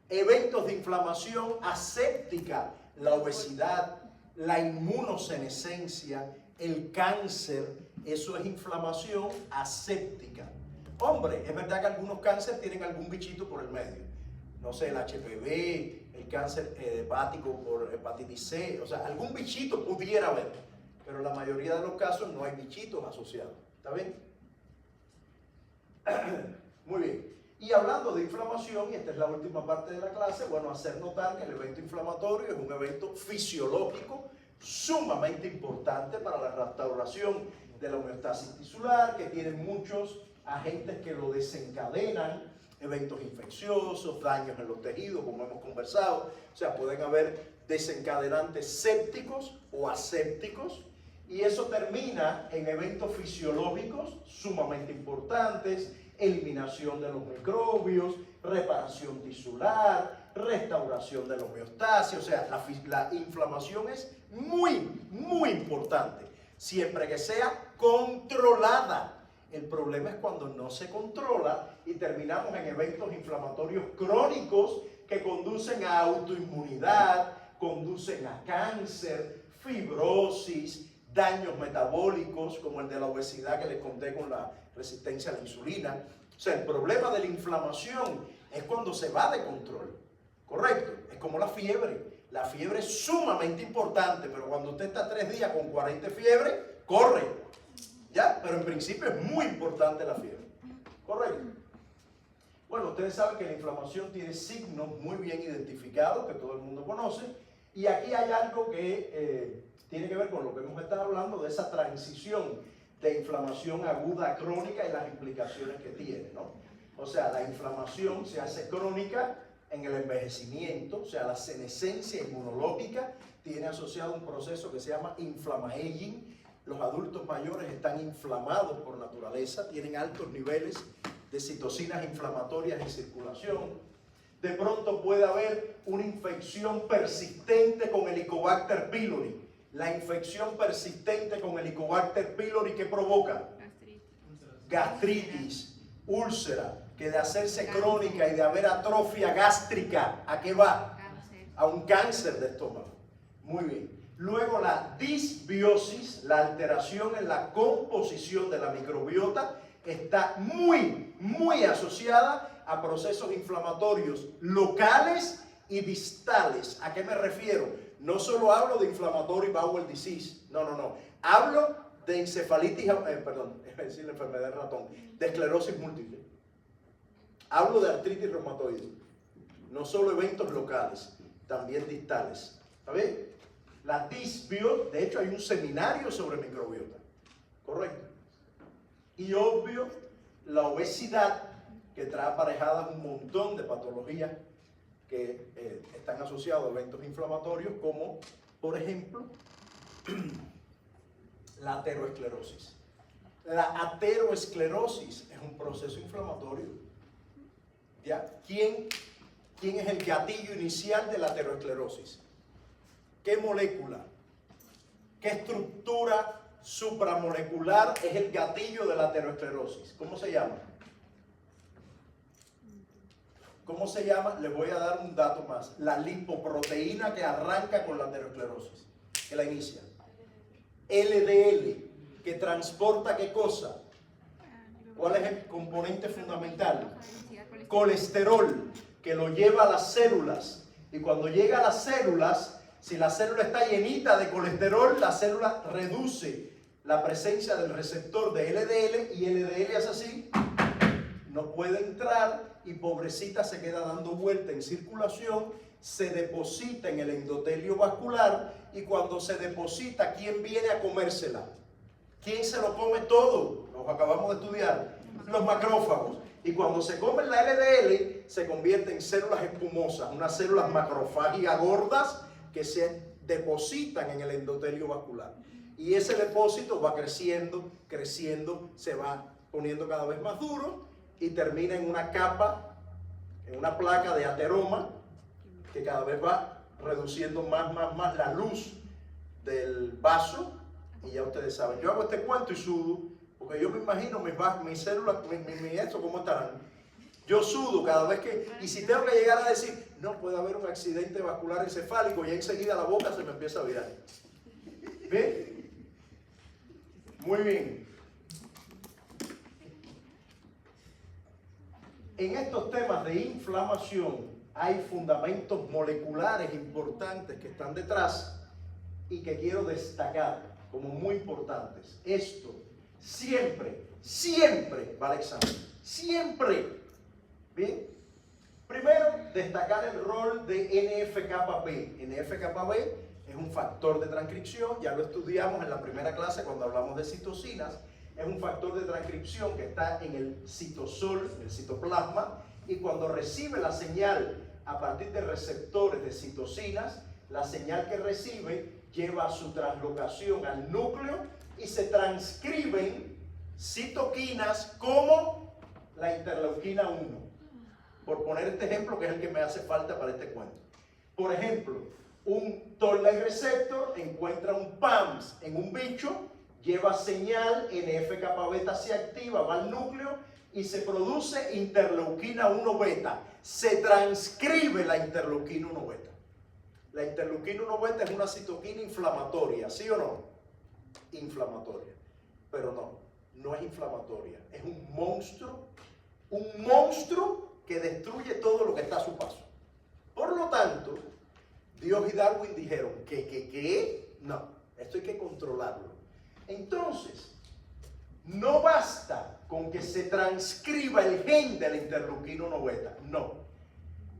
Eventos de inflamación aséptica. La obesidad, la inmunosenescencia, el cáncer. Eso es inflamación aséptica. Hombre, es verdad que algunos cánceres tienen algún bichito por el medio. No sé, el HPV, el cáncer hepático por hepatitis C, o sea, algún bichito pudiera haber, pero en la mayoría de los casos no hay bichitos asociados. ¿Está bien? Muy bien. Y hablando de inflamación, y esta es la última parte de la clase, bueno, hacer notar que el evento inflamatorio es un evento fisiológico sumamente importante para la restauración de la homeostasis tisular, que tiene muchos agentes que lo desencadenan, eventos infecciosos, daños en los tejidos, como hemos conversado. O sea, pueden haber desencadenantes sépticos o asépticos, y eso termina en eventos fisiológicos sumamente importantes: eliminación de los microbios, reparación tisular, restauración de la homeostasis. O sea, la inflamación es muy importante, siempre que sea controlada. El problema es cuando no se controla y terminamos en eventos inflamatorios crónicos que conducen a autoinmunidad, conducen a cáncer, fibrosis, daños metabólicos como el de la obesidad que les conté con la resistencia a la insulina. O sea, el problema de la inflamación es cuando se va de control. ¿Correcto? Es como la fiebre. La fiebre es sumamente importante, pero cuando usted está 3 días con 40 fiebre, corre. ¿Ya? Pero en principio es muy importante la fiebre. ¿Correcto? Bueno, ustedes saben que la inflamación tiene signos muy bien identificados, que todo el mundo conoce, y aquí hay algo que tiene que ver con lo que hemos estado hablando, de esa transición de inflamación aguda a crónica y las implicaciones que tiene, ¿no? O sea, la inflamación se hace crónica en el envejecimiento, o sea, la senescencia inmunológica tiene asociado un proceso que se llama inflamaging. Los adultos mayores están inflamados por naturaleza, tienen altos niveles de citocinas inflamatorias en circulación. De pronto puede haber una infección persistente con Helicobacter pylori. La infección persistente con Helicobacter pylori, ¿qué provoca? Gastritis, úlcera, que de hacerse crónica y de haber atrofia gástrica, ¿a qué va? A un cáncer de estómago. Muy bien. Luego la disbiosis, la alteración en la composición de la microbiota, está muy asociada a procesos inflamatorios locales y distales. ¿A qué me refiero? No solo hablo de inflammatory bowel disease, no. Hablo de encefalitis, perdón, es decir, la enfermedad del ratón, de esclerosis múltiple. Hablo de artritis reumatoide. No solo eventos locales, también distales. ¿Está bien? La disbio, de hecho hay un seminario sobre microbiota, ¿correcto? Y obvio, la obesidad que trae aparejadas un montón de patologías que están asociados a eventos inflamatorios, como por ejemplo la ateroesclerosis. La ateroesclerosis es un proceso inflamatorio. ¿Ya? ¿Quién es el gatillo inicial de la ateroesclerosis? ¿Qué molécula? ¿Qué estructura supramolecular es el gatillo de la ateroesclerosis? ¿Cómo se llama? ¿Cómo se llama? Les voy a dar un dato más. La lipoproteína que arranca con la ateroesclerosis, que la inicia. LDL, que transporta ¿qué cosa? ¿Cuál es el componente fundamental? Colesterol, que lo lleva a las células. Y cuando llega a las células, si la célula está llenita de colesterol, la célula reduce la presencia del receptor de LDL y LDL es así, no puede entrar y pobrecita se queda dando vuelta en circulación, se deposita en el endotelio vascular y cuando se deposita, ¿quién viene a comérsela? ¿Quién se lo come todo? Nos acabamos de estudiar. Los macrófagos. Y cuando se comen la LDL, se convierte en células espumosas, unas células macrofágicas gordas que se depositan en el endotelio vascular. Y ese depósito va creciendo, creciendo, se va poniendo cada vez más duro y termina en una capa, en una placa de ateroma que cada vez va reduciendo más la luz del vaso. Y ya ustedes saben, yo hago este cuento y sudo, porque yo me imagino mis células, esto, ¿cómo estarán? Yo sudo cada vez que, y si tengo que llegar a decir, no, puede haber un accidente vascular encefálico, y enseguida la boca se me empieza a virar. ¿Ve? Muy bien. En estos temas de inflamación hay fundamentos moleculares importantes que están detrás y que quiero destacar como muy importantes. Esto siempre va al examen. Siempre. ¿Bien? Primero, destacar el rol de NF-κB. NF-κB es un factor de transcripción, ya lo estudiamos en la primera clase cuando hablamos de citocinas. Es un factor de transcripción que está en el citosol, en el citoplasma, y cuando recibe la señal a partir de receptores de citocinas, la señal que recibe lleva su translocación al núcleo y se transcriben citoquinas como la interleuquina 1. Por poner este ejemplo, que es el que me hace falta para este cuento. Por ejemplo, un toll-like receptor encuentra un PAMS en un bicho, lleva señal, NF-κB se activa, va al núcleo y se produce interleuquina 1 beta. Se transcribe la interleuquina 1 beta. La interleuquina 1 beta es una citoquina inflamatoria, ¿sí o no? Inflamatoria. Pero no es inflamatoria. Es un monstruo que destruye todo lo que está a su paso. Por lo tanto, Dios y Darwin dijeron que no, esto hay que controlarlo. Entonces, no basta con que se transcriba el gen de la interleuquina 1 beta, no.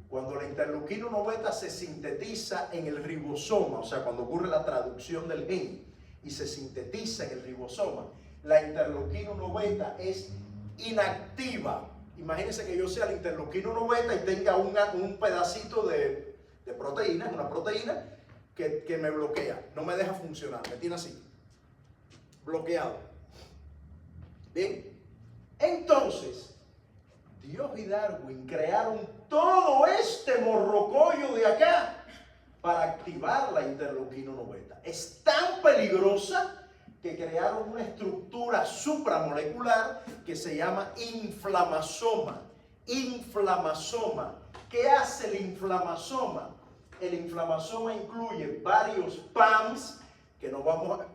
Cuando la interleuquina 1 beta se sintetiza en el ribosoma, o sea, cuando ocurre la traducción del gen y se sintetiza en el ribosoma, la interleuquina 1 beta es inactiva. Imagínense que yo sea la interleuquina 1 beta y tenga un pedacito de proteína, una proteína que me bloquea, no me deja funcionar, me tiene así, bloqueado. Bien, entonces Dios y Darwin crearon todo este morrocollo de acá para activar la interleuquina 1 beta. Es tan peligrosa que crearon una estructura supramolecular que se llama inflamasoma. Inflamasoma. ¿Qué hace el inflamasoma? El inflamasoma incluye varios PAMs, que no vamos a,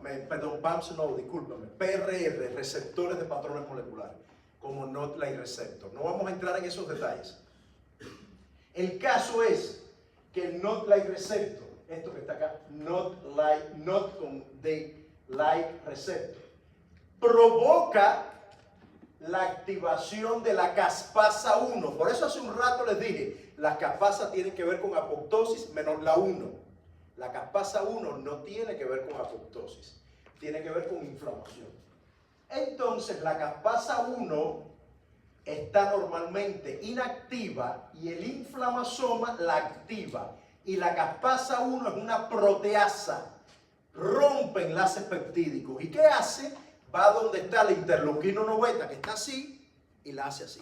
PAMs no, discúlpame, PRR, receptores de patrones moleculares, como NOT-like receptor. No vamos a entrar en esos detalles. El caso es que el NOT-like receptor, esto que está acá, not con D, like receptor, provoca la activación de la caspasa 1. Por eso hace un rato les dije, las caspasas tienen que ver con apoptosis menos la 1. La caspasa 1 no tiene que ver con apoptosis, tiene que ver con inflamación. Entonces la caspasa 1 está normalmente inactiva y el inflamasoma la activa. Y la caspasa 1 es una proteasa, rompe enlaces peptídicos. ¿Y qué hace? Va donde está la interleuquina 1 beta, que está así, y la hace así.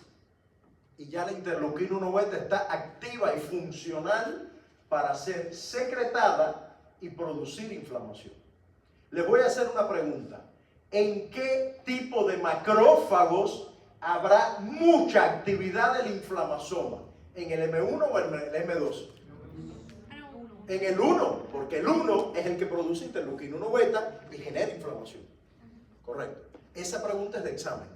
Y ya la interleuquina 1 beta está activa y funcional para ser secretada y producir inflamación. Les voy a hacer una pregunta. ¿En qué tipo de macrófagos habrá mucha actividad del inflamasoma? ¿En el M1 o en el M2? En el 1, porque el 1 es el que produce interleuquina 1 beta y genera inflamación. Correcto. Esa pregunta es de examen.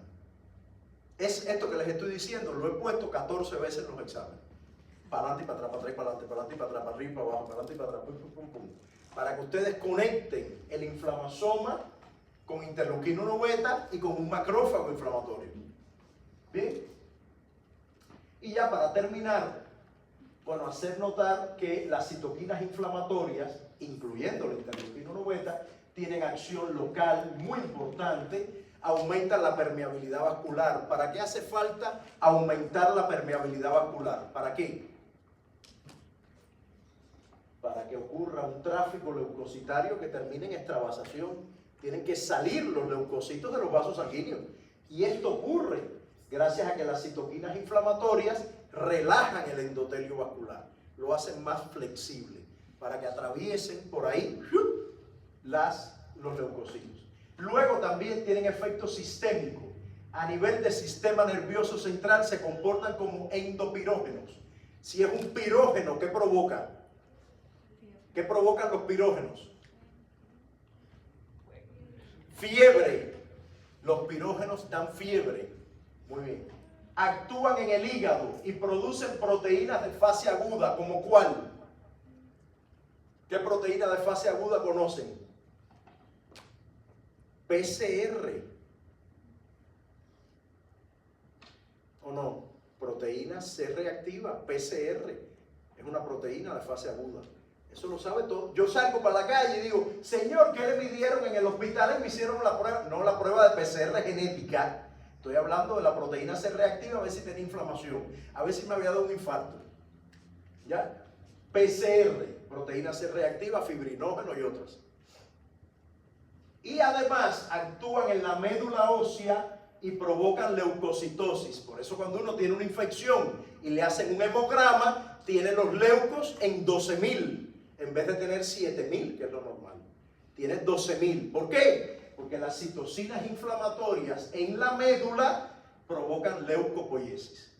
Es esto que les estoy diciendo, lo he puesto 14 veces en los exámenes. Para adelante y para atrás, para atrás y para adelante, para adelante y para atrás, para arriba y para abajo, para adelante y para atrás, pum, pum, pum, pum. Para que ustedes conecten el inflamasoma con interleuquina 1 beta y con un macrófago inflamatorio. Bien. Y ya para terminar, bueno, hacer notar que las citoquinas inflamatorias, incluyendo la interleuquina 1 beta, tienen acción local muy importante, aumentan la permeabilidad vascular. ¿Para qué hace falta aumentar la permeabilidad vascular? ¿Para qué? Para que ocurra un tráfico leucocitario que termine en extravasación. Tienen que salir los leucocitos de los vasos sanguíneos. Y esto ocurre gracias a que las citoquinas inflamatorias relajan el endotelio vascular, lo hacen más flexible para que atraviesen por ahí los leucocitos. Luego también tienen efecto sistémico. A nivel del sistema nervioso central se comportan como endopirógenos. Si es un pirógeno, ¿qué provoca? ¿Qué provocan los pirógenos? Fiebre. Los pirógenos dan fiebre. Muy bien. Actúan en el hígado y producen proteínas de fase aguda, ¿como cuál? ¿Qué proteína de fase aguda conocen? PCR. ¿O no? Proteína C reactiva, PCR. Es una proteína de fase aguda. Eso lo sabe todo. Yo salgo para la calle y digo, señor, ¿qué le midieron en el hospital? Y me hicieron la prueba. No, la prueba de PCR genética. Estoy hablando de la proteína C reactiva, a ver si tenía inflamación, a ver si me había dado un infarto. ¿Ya? PCR, proteína C reactiva, fibrinógeno y otras. Y además actúan en la médula ósea y provocan leucocitosis. Por eso cuando uno tiene una infección y le hacen un hemograma, tiene los leucos en 12.000, en vez de tener 7.000, que es lo normal. Tiene 12.000. ¿Por qué? Porque las citocinas inflamatorias en la médula provocan leucopoiesis.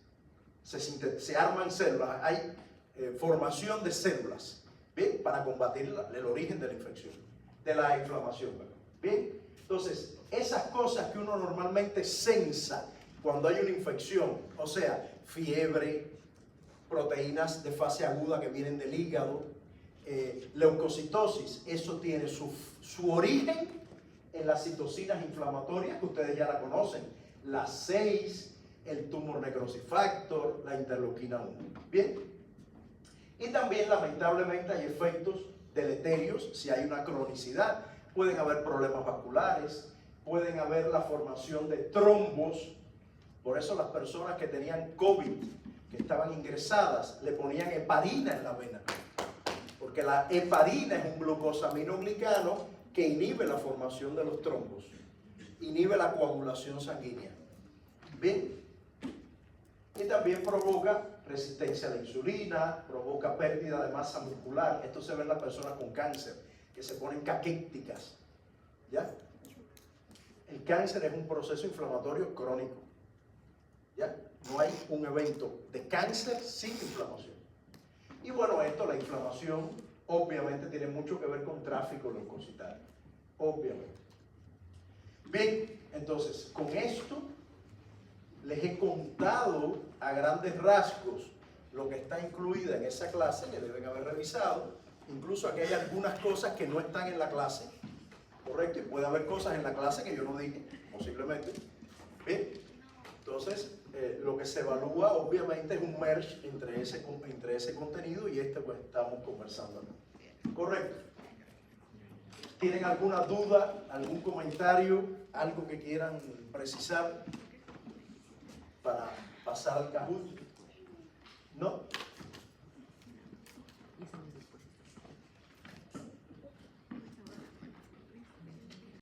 Se arman células, hay formación de células, ¿bien? Para combatir el origen de la infección, de la inflamación, ¿verdad? Bien, entonces esas cosas que uno normalmente sensa cuando hay una infección, o sea, fiebre, proteínas de fase aguda que vienen del hígado, leucocitosis, eso tiene su origen en las citocinas inflamatorias que ustedes ya la conocen, la 6, el tumor necrosis factor, la interleuquina 1. Bien, y también lamentablemente hay efectos deleterios si hay una cronicidad. Pueden haber problemas vasculares, pueden haber la formación de trombos. Por eso las personas que tenían COVID, que estaban ingresadas, le ponían heparina en la vena, porque la heparina es un glucosaminoglicano que inhibe la formación de los trombos, inhibe la coagulación sanguínea. Bien, y también provoca resistencia a la insulina, provoca pérdida de masa muscular. Esto se ve en las personas con cáncer, que se ponen caquécticas. ¿Ya? El cáncer es un proceso inflamatorio crónico. ¿Ya? No hay un evento de cáncer sin inflamación. Y bueno, la inflamación, obviamente tiene mucho que ver con tráfico leucocitario. Obviamente. Bien, entonces, con esto les he contado a grandes rasgos lo que está incluida en esa clase, que deben haber revisado. Incluso aquí hay algunas cosas que no están en la clase, ¿correcto? Y puede haber cosas en la clase que yo no dije, posiblemente. Bien, entonces, lo que se evalúa obviamente es un merge entre ese contenido y pues estamos conversando acá. Correcto. ¿Tienen alguna duda, algún comentario, algo que quieran precisar? para pasar al Kahoot? ¿No?